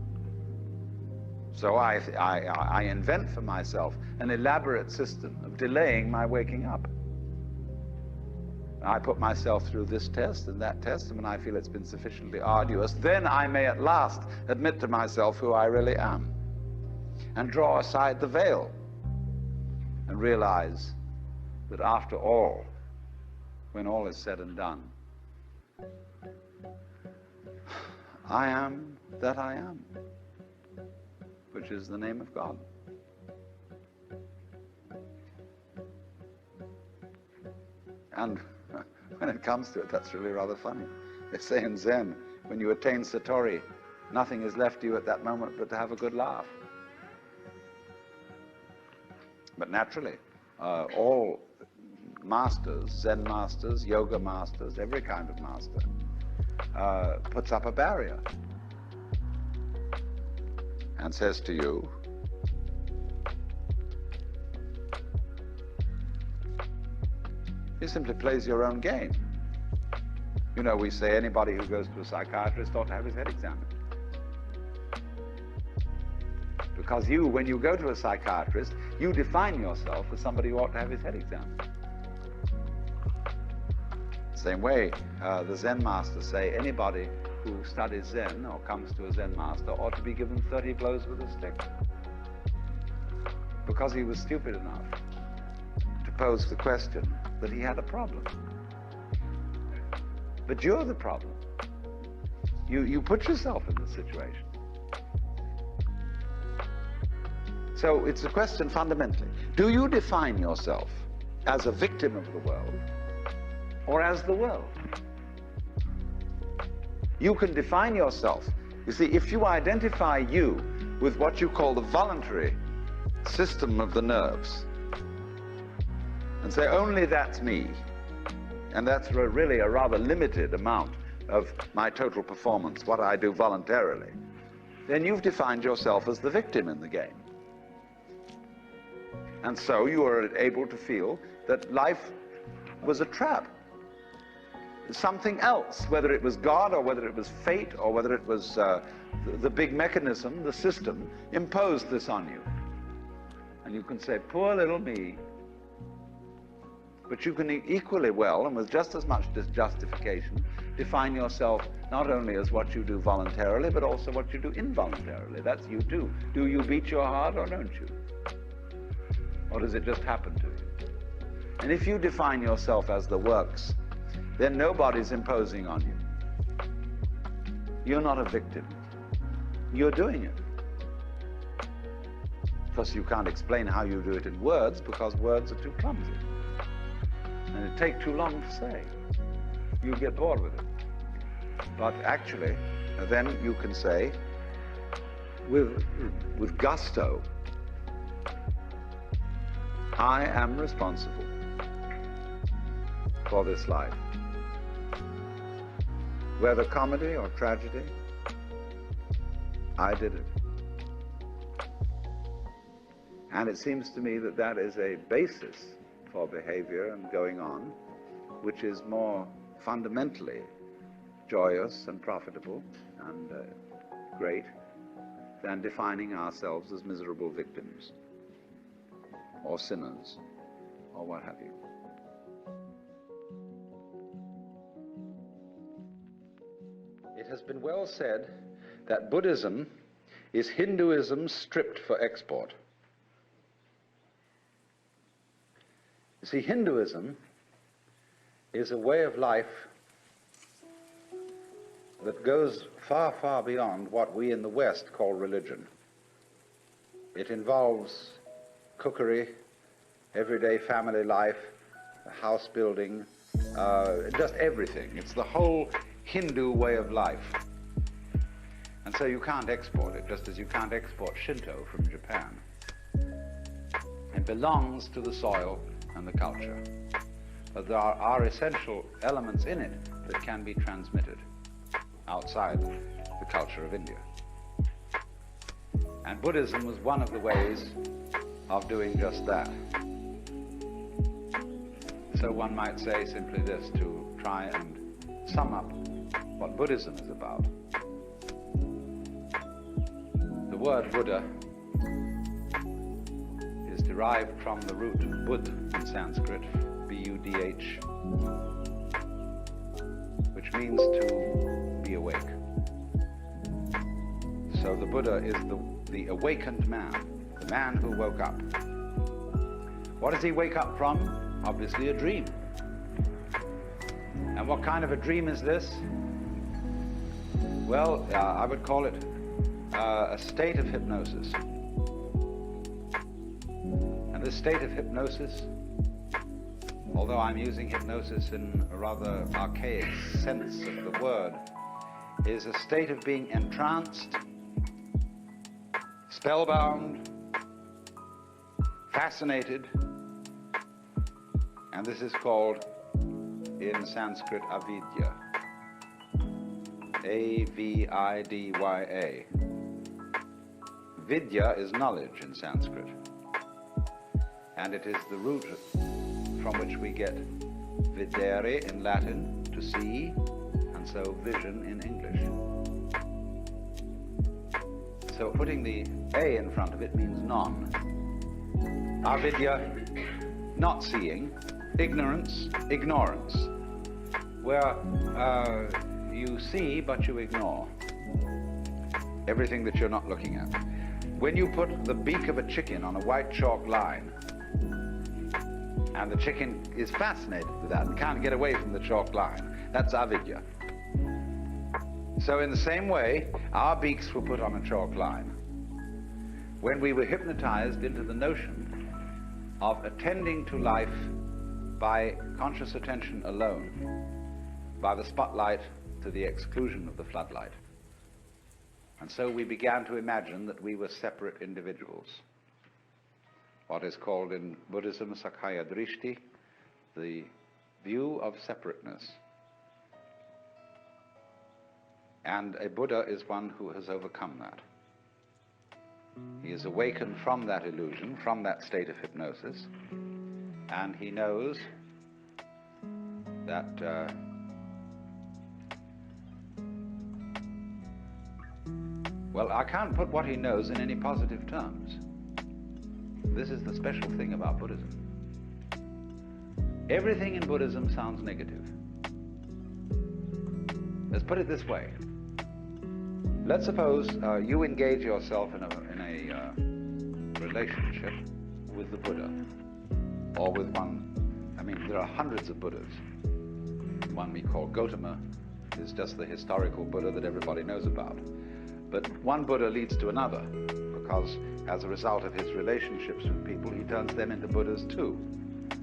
So I invent for myself an elaborate system of delaying my waking up. I put myself through this test and that test, and when I feel it's been sufficiently arduous, then I may at last admit to myself who I really am, and draw aside the veil, and realize that after all, when all is said and done, I am that I am, which is the name of God. And when it comes to it, that's really rather funny. They say in Zen, when you attain Satori, nothing is left to you at that moment but to have a good laugh. But naturally, all masters, Zen masters, yoga masters, every kind of master, puts up a barrier and says to you, he simply plays your own game. You know, we say anybody who goes to a psychiatrist ought to have his head examined. Because you, when you go to a psychiatrist, you define yourself as somebody who ought to have his head examined. Same way, the Zen masters say anybody who studies Zen or comes to a Zen master ought to be given 30 blows with a stick. Because he was stupid enough to pose the question that he had a problem. But you're the problem. You put yourself in this situation. So it's a question fundamentally. Do you define yourself as a victim of the world or as the world? You can define yourself. You see, if you identify you with what you call the voluntary system of the nerves, and say, only that's me, and that's really a rather limited amount of my total performance, what I do voluntarily, then you've defined yourself as the victim in the game. And so you are able to feel that life was a trap. Something else, whether it was God or whether it was fate or whether it was the big mechanism, the system, imposed this on you. And you can say, poor little me. But you can equally well, and with just as much justification, define yourself not only as what you do voluntarily, but also what you do involuntarily. That's you too. Do you beat your heart or don't you? Or does it just happen to you? And if you define yourself as the works, then nobody's imposing on you. You're not a victim. You're doing it. Of course, you can't explain how you do it in words because words are too clumsy. And it takes too long to say. You get bored with it. But actually, then you can say, with gusto, I am responsible for this life. Whether comedy or tragedy, I did it. And it seems to me that that is a basis for behavior and going on, which is more fundamentally joyous and profitable and great than defining ourselves as miserable victims or sinners or what have you. It has been well said that Buddhism is Hinduism stripped for export. You see, Hinduism is a way of life that goes far, far beyond what we in the West call religion. It involves cookery, everyday family life, house building, just everything. It's the whole Hindu way of life. And so you can't export it, just as you can't export Shinto from Japan. It belongs to the soil and the culture. But there are essential elements in it that can be transmitted outside the culture of India. And Buddhism was one of the ways of doing just that. So one might say simply this, to try and sum up what Buddhism is about. The word Buddha is derived from the root Bud in Sanskrit, B-U-D-H, which means to be awake. So the Buddha is the awakened man, the man who woke up. What does he wake up from? Obviously a dream. And what kind of a dream is this? Well, I would call it a state of hypnosis. And this state of hypnosis, although I'm using hypnosis in a rather archaic sense of the word, is a state of being entranced, spellbound, fascinated, and this is called in Sanskrit avidya, A-V-I-D-Y-A. Vidya is knowledge in Sanskrit, and it is the root from which we get videre in Latin, to see, and so vision in English. So putting the A in front of it means non. Avidya, not seeing. Ignorance, ignorance, where you see but you ignore everything that you're not looking at. When you put the beak of a chicken on a white chalk line, and the chicken is fascinated with that and can't get away from the chalk line, that's avidya. So in the same way, our beaks were put on a chalk line when we were hypnotized into the notion of attending to life by conscious attention alone, by the spotlight to the exclusion of the floodlight. And so we began to imagine that we were separate individuals. What is called in Buddhism Sakhaya Drishti, the view of separateness. And a Buddha is one who has overcome that. He is awakened from that illusion, from that state of hypnosis, and he knows that well, I can't put what he knows in any positive terms. This is the special thing about Buddhism. Everything in Buddhism sounds negative. Let's put it this way. Let's suppose you engage yourself in a relationship with the Buddha, or with one, I mean, there are hundreds of Buddhas. One we call Gautama is just the historical Buddha that everybody knows about. But one Buddha leads to another, because as a result of his relationships with people, he turns them into Buddhas too,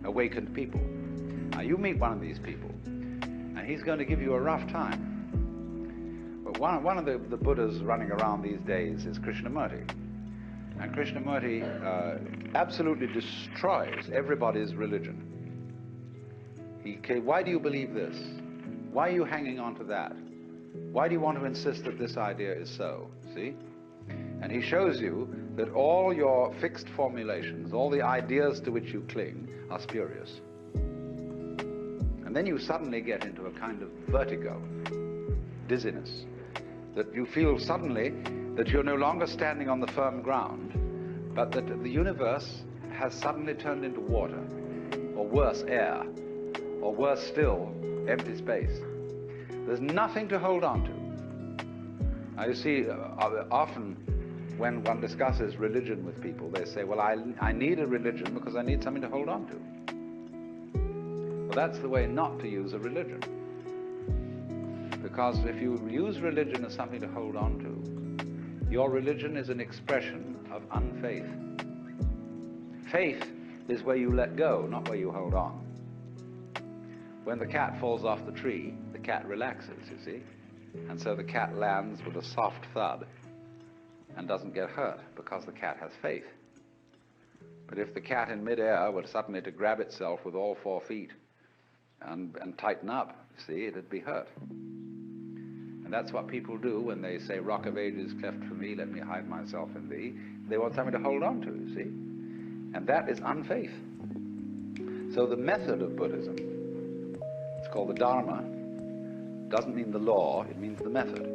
awakened people. Now you meet one of these people, and he's going to give you a rough time. But one of the Buddhas running around these days is Krishnamurti. And Krishnamurti absolutely destroys everybody's religion. Why do you believe this? Why are you hanging on to that? Why do you want to insist that this idea is so? See? And he shows you that all your fixed formulations, all the ideas to which you cling, are spurious. And then you suddenly get into a kind of vertigo, dizziness, that you feel suddenly that you're no longer standing on the firm ground, but that the universe has suddenly turned into water, or worse, air, or worse still, empty space. There's nothing to hold on to. Now you see, often when one discusses religion with people, they say, well, I need a religion because I need something to hold on to. Well, that's the way not to use a religion. Because if you use religion as something to hold on to, Your religion is an expression of unfaith. Faith is where you let go, not where you hold on. When the cat falls off the tree, the cat relaxes, you see? And so the cat lands with a soft thud and doesn't get hurt because the cat has faith. But if the cat in midair were suddenly to grab itself with all 4 feet and tighten up, you see, it'd be hurt. And that's what people do when they say, rock of ages cleft for me, let me hide myself in thee. They want something to hold on to, you see? And that is unfaith. So the method of Buddhism, it's called the Dharma, doesn't mean the law, it means the method.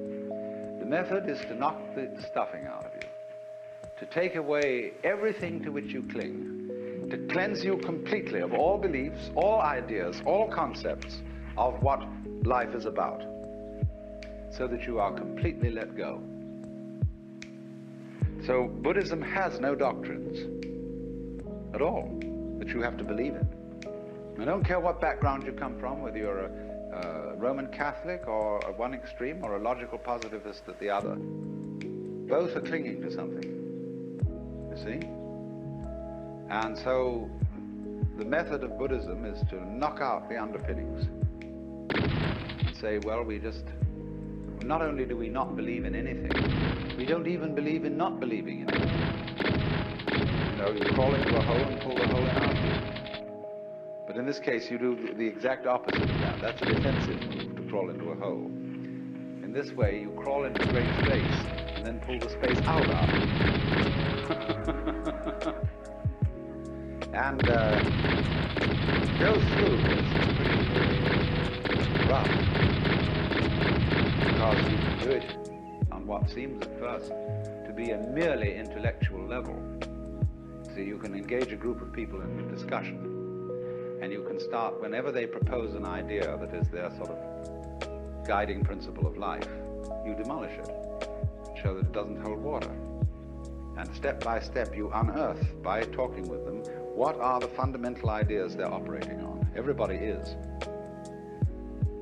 The method is to knock the stuffing out of you, to take away everything to which you cling, to cleanse you completely of all beliefs, all ideas, all concepts of what life is about, so that you are completely let go. So Buddhism has no doctrines at all that you have to believe in. I don't care what background you come from, whether you're a Roman Catholic or at one extreme or a logical positivist at the other. Both are clinging to something, you see? And so the method of Buddhism is to knock out the underpinnings. Say, well, not only do we not believe in anything, we don't even believe in not believing in it. You know, you crawl into a hole and pull the hole in out. But in this case, you do the exact opposite of that. That's a defensive move, to crawl into a hole. In this way, you crawl into great space and then pull the space out. And go through is pretty rough, because you can do it on what seems at first to be a merely intellectual level. So you can engage a group of people in a discussion, and you can start, whenever they propose an idea that is their sort of guiding principle of life, you demolish it, show that it doesn't hold water. And step by step you unearth, by talking with them, what are the fundamental ideas they're operating on. Everybody is.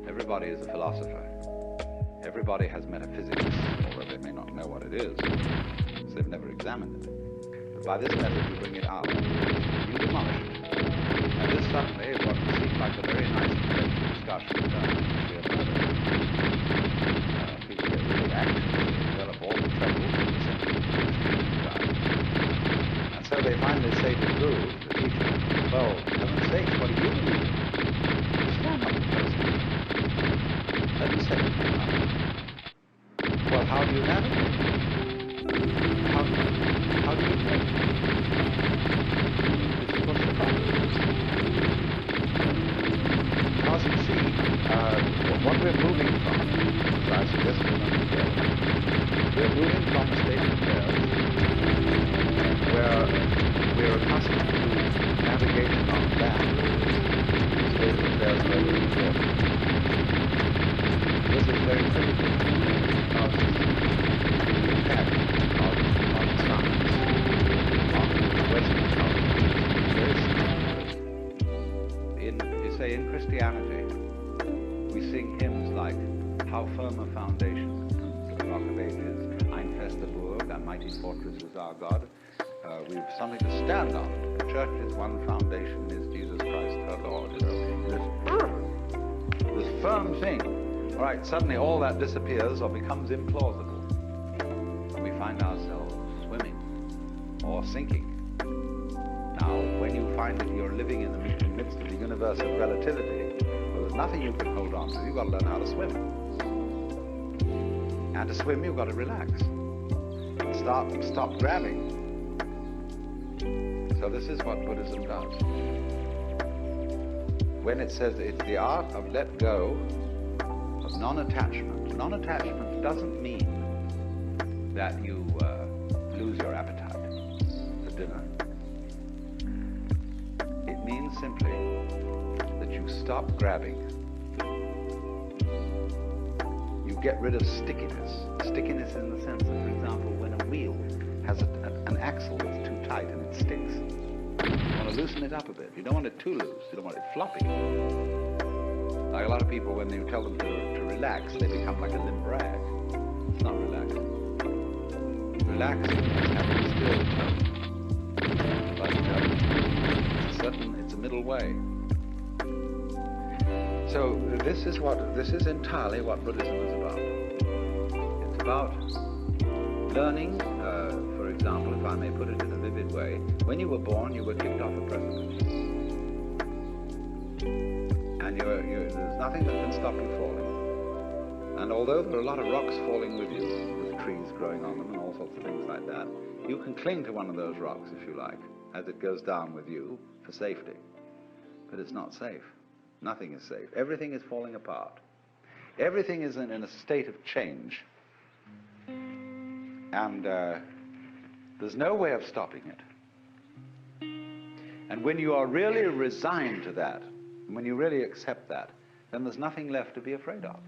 Everybody is a philosopher. Everybody has metaphysics, although they may not know what it is, because they've never examined it. But by this method you bring it out, you demolish it. And this suddenly is what seemed like a very nice intellectual discussion people get really anxious and develop all the troubles in the sense of and so they finally say to the guru, the teacher, well, for heaven's sakes, what do you believe in? Still not the person. Let me say it. Well, how do you navigate? How do you think? This is what the problem is. Because you see, what we're moving from, as I suggested a moment ago, we're moving from a state of affairs where we're accustomed to navigation on land, to state of affairs where we're important. This is very critical because the impact on science, on Western culture, is very significant. In Christianity, we sing hymns like, how firm a foundation, the rock of ages, ein feste Burg, a mighty fortress is our God. We've something to stand on. The church's one foundation is Jesus Christ, her Lord. You know, this firm thing. All right, suddenly all that disappears or becomes implausible. And we find ourselves swimming or sinking. Now, when you find that you're living in the midst of the universe of relativity, well, there's nothing you can hold on to. You've got to learn how to swim. And to swim, you've got to relax. Stop grabbing. So this is what Buddhism does. When it says it's the art of let go, of non-attachment. Non-attachment doesn't mean that you lose your appetite for dinner. It means simply that you stop grabbing. You get rid of stickiness. Stickiness in the sense that, for example, when a wheel has an axle that's too tight and it sticks, you want to loosen it up a bit. You don't want it too loose. You don't want it floppy. Like a lot of people, when you tell them to relax, they become like a limp rag. It's not relaxing. relaxing, happy still. But it's a middle way. So this is entirely what Buddhism is about. It's about learning, for example, if I may put it in a vivid way, when you were born, you were kicked off a precipice. And there's nothing that can stop you falling. And although there are a lot of rocks falling with you, with trees growing on them and all sorts of things like that, you can cling to one of those rocks, if you like, as it goes down with you for safety. But it's not safe. Nothing is safe. Everything is falling apart. Everything is in a state of change. And there's no way of stopping it. And when you are really resigned to that, when you really accept that, then there's nothing left to be afraid of.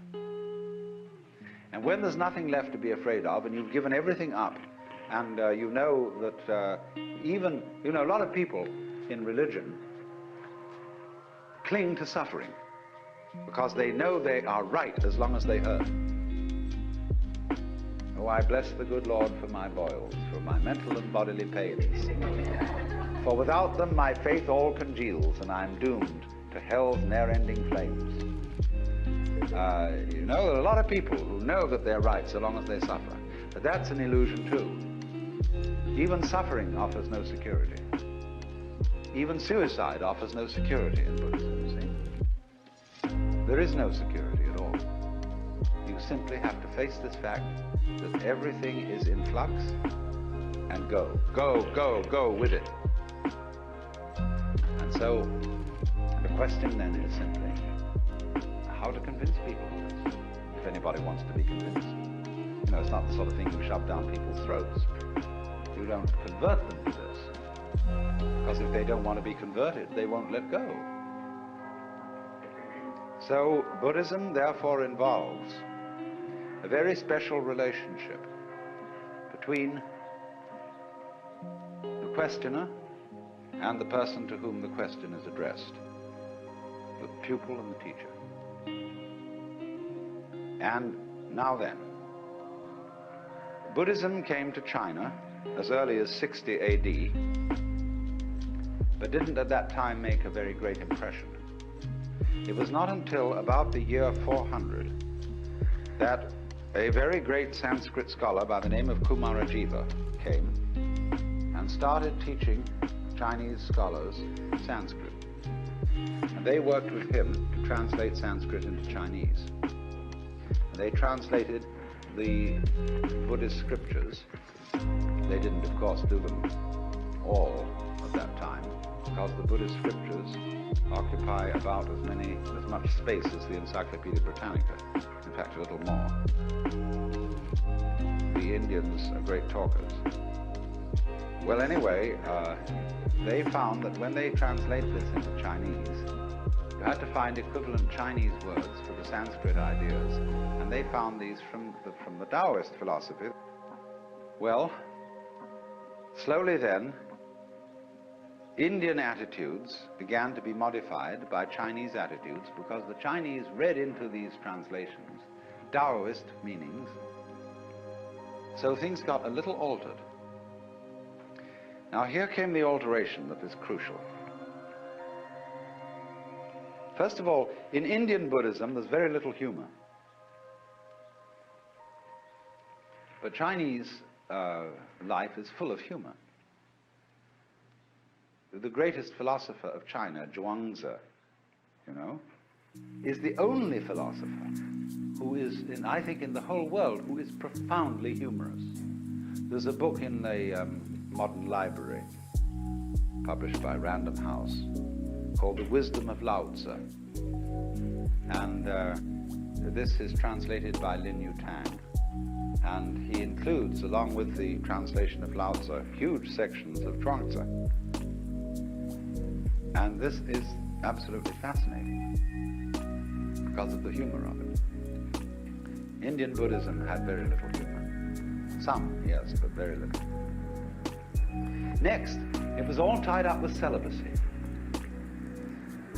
And when there's nothing left to be afraid of, and you've given everything up, and you know that even, a lot of people in religion cling to suffering because they know they are right as long as they hurt. Oh, I bless the good Lord for my boils, for my mental and bodily pains. For without them my faith all congeals, and I'm doomed to hell's ne'er-ending flames. There are a lot of people who know that they're right so long as they suffer. But that's an illusion too. Even suffering offers no security. Even suicide offers no security in Buddhism, you see. There is no security at all. You simply have to face this fact that everything is in flux and go with it. And so the question then is simply how to convince people of this, if anybody wants to be convinced. It's not the sort of thing you shove down people's throats. You don't convert them to this. Because if they don't want to be converted, they won't let go. So Buddhism therefore involves a very special relationship between the questioner and the person to whom the question is addressed, the pupil and the teacher. And now then, Buddhism came to China as early as 60 AD, but didn't at that time make a very great impression. It was not until about the year 400 that a very great Sanskrit scholar by the name of Kumarajiva came and started teaching Chinese scholars Sanskrit. And they worked with him to translate Sanskrit into Chinese. And they translated the Buddhist scriptures. They didn't, of course, do them all at that time, because the Buddhist scriptures occupy about as much space as the Encyclopedia Britannica. In fact, a little more. The Indians are great talkers. Well, anyway, they found that when they translate this into Chinese, you had to find equivalent Chinese words for the Sanskrit ideas, and they found these from the Taoist philosophy. Well, slowly then, Indian attitudes began to be modified by Chinese attitudes because the Chinese read into these translations Taoist meanings, so things got a little altered. Now here came the alteration that is crucial. First of all, in Indian Buddhism there's very little humor. But Chinese life is full of humor. The greatest philosopher of China, Zhuangzi, is the only philosopher who is, I think, in the whole world, who is profoundly humorous. There's a book in the modern library, published by Random House, called The Wisdom of Lao Tzu. And this is translated by Lin Yu Tang. And he includes, along with the translation of Lao Tzu, huge sections of Zhuangzi. And this is absolutely fascinating because of the humor of it. Indian Buddhism had very little humor. Some, yes, but very little. Next, it was all tied up with celibacy,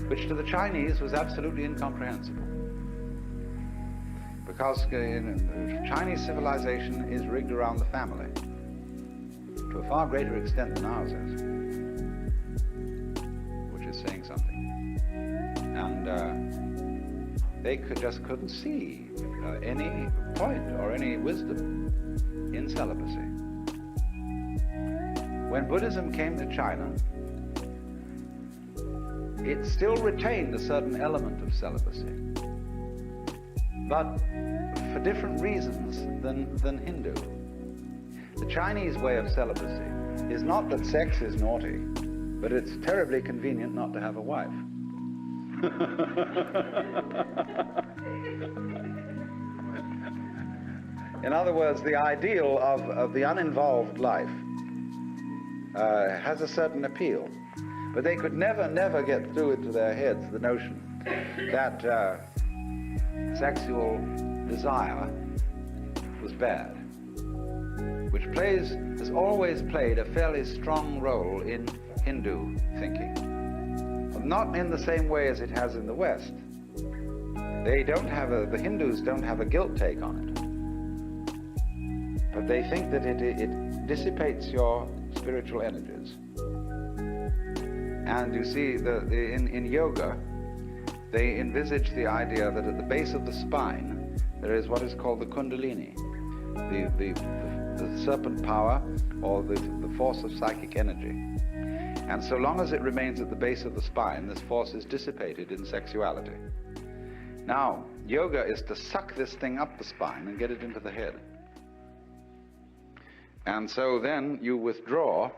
which to the Chinese was absolutely incomprehensible. Because Chinese civilization is rigged around the family. to a far greater extent than ours is, which is saying something. And they just couldn't see any point or any wisdom in celibacy. When Buddhism came to China, it still retained a certain element of celibacy, but for different reasons than Hindu. The Chinese way of celibacy is not that sex is naughty, but it's terribly convenient not to have a wife. In other words, the ideal of the uninvolved life has a certain appeal. But they could never get through into their heads the notion that sexual desire was bad, which has always played a fairly strong role in Hindu thinking. Not in the same way as it has in the West. The Hindus don't have a guilt take on it. But they think that it dissipates your spiritual energies. And you see, in yoga, they envisage the idea that at the base of the spine, there is what is called the kundalini, the serpent power, or the force of psychic energy. And so long as it remains at the base of the spine, this force is dissipated in sexuality. Now, yoga is to suck this thing up the spine and get it into the head. And so then you withdraw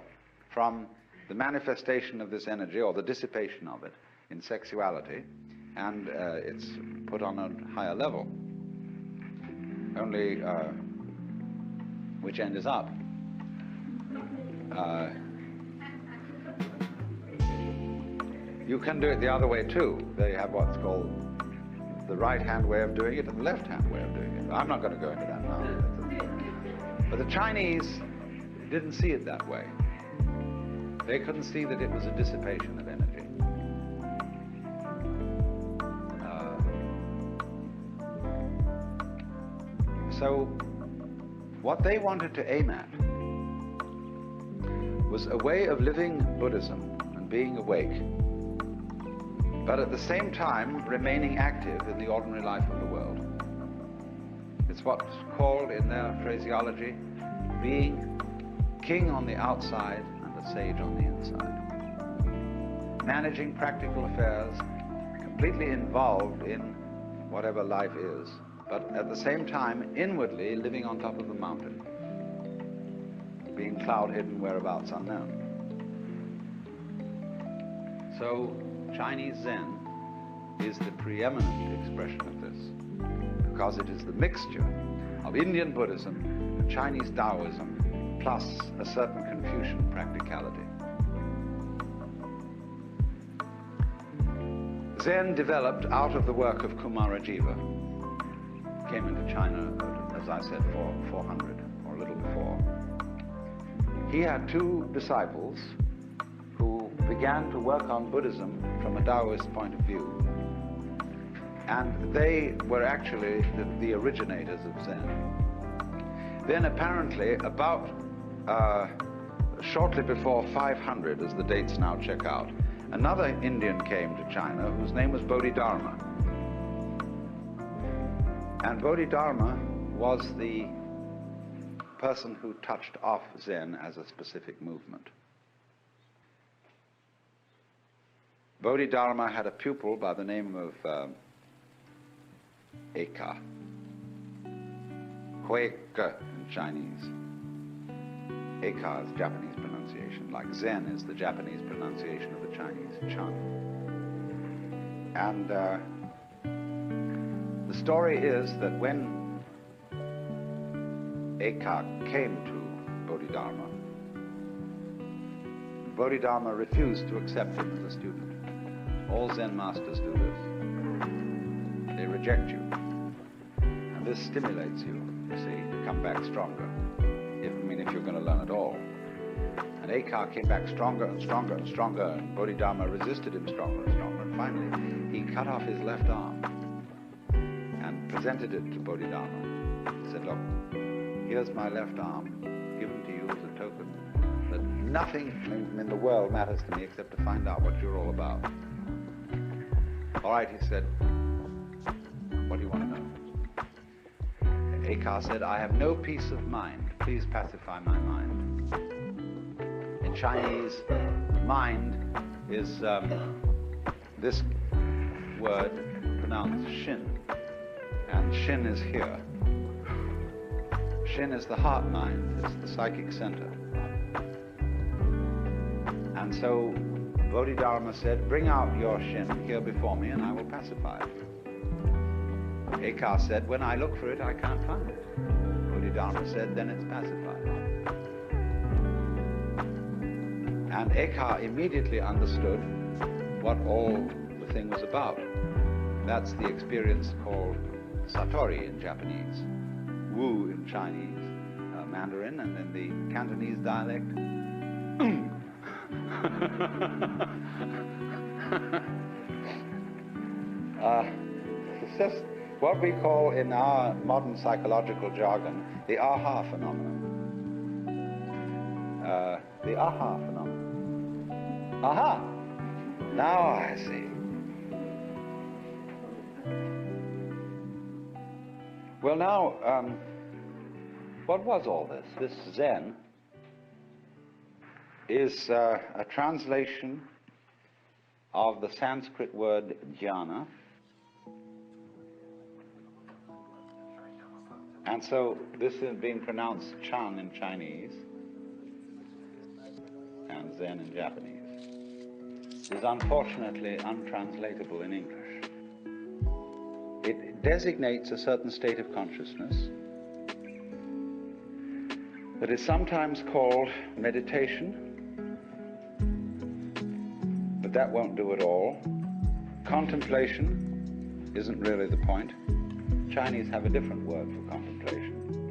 from the manifestation of this energy, or the dissipation of it, in sexuality, and it's put on a higher level. Only which end is up. You can do it the other way too. They have what's called the right-hand way of doing it and the left-hand way of doing it. I'm not going to go into that now. But the Chinese didn't see it that way. They couldn't see that it was a dissipation of energy. So what they wanted to aim at was a way of living Buddhism and being awake, but at the same time remaining active in the ordinary life of the world. It's what's called, in their phraseology, being king on the outside and a sage on the inside. Managing practical affairs, completely involved in whatever life is, but at the same time inwardly living on top of the mountain, being cloud-hidden, whereabouts unknown. So Chinese Zen is the preeminent expression of this, because it is the mixture of Indian Buddhism and Chinese Taoism plus a certain Confucian practicality. Zen developed out of the work of Kumarajiva. Came into China, as I said, 400 or a little before. He had two disciples who began to work on Buddhism from a Taoist point of view. And they were actually the originators of Zen. Then apparently, about shortly before 500, as the dates now check out, another Indian came to China whose name was Bodhidharma. And Bodhidharma was the person who touched off Zen as a specific movement. Bodhidharma had a pupil by the name of Eka, Huike in Chinese. Eka is Japanese pronunciation, like Zen is the Japanese pronunciation of the Chinese Chan. And the story is that when Eka came to Bodhidharma, Bodhidharma refused to accept him as a student. All Zen masters do this. They reject you. And this stimulates you, you see, to come back stronger. If you're going to learn at all. And Eka came back stronger and stronger and stronger, and Bodhidharma resisted him stronger and stronger. And finally, he cut off his left arm and presented it to Bodhidharma. He said, look, here's my left arm, given to you as a token nothing in the world matters to me except to find out what you're all about. All right, he said, what do you want to know? Akar said, I have no peace of mind. Please pacify my mind. In Chinese, mind is this word pronounced shin, and shin is here. Shin is the heart mind, it's the psychic center. And so Bodhidharma said, bring out your shin here before me and I will pacify it. Akar said, when I look for it, I can't find it. Bodhidharma said, then it's pacified. And Akar immediately understood what all the thing was about. That's the experience called Satori in Japanese, Wu in Chinese, Mandarin, and in the Cantonese dialect. It's just what we call in our modern psychological jargon the aha phenomenon. The aha phenomenon. Aha! Now I see. Well, now, what was all this? This Zen is a translation of the Sanskrit word jhana. And so this is being pronounced Chan in Chinese and Zen in Japanese. Is unfortunately untranslatable in English. It designates a certain state of consciousness that is sometimes called meditation, but that won't do it all. Contemplation isn't really the point. Chinese have a different word for contemplation.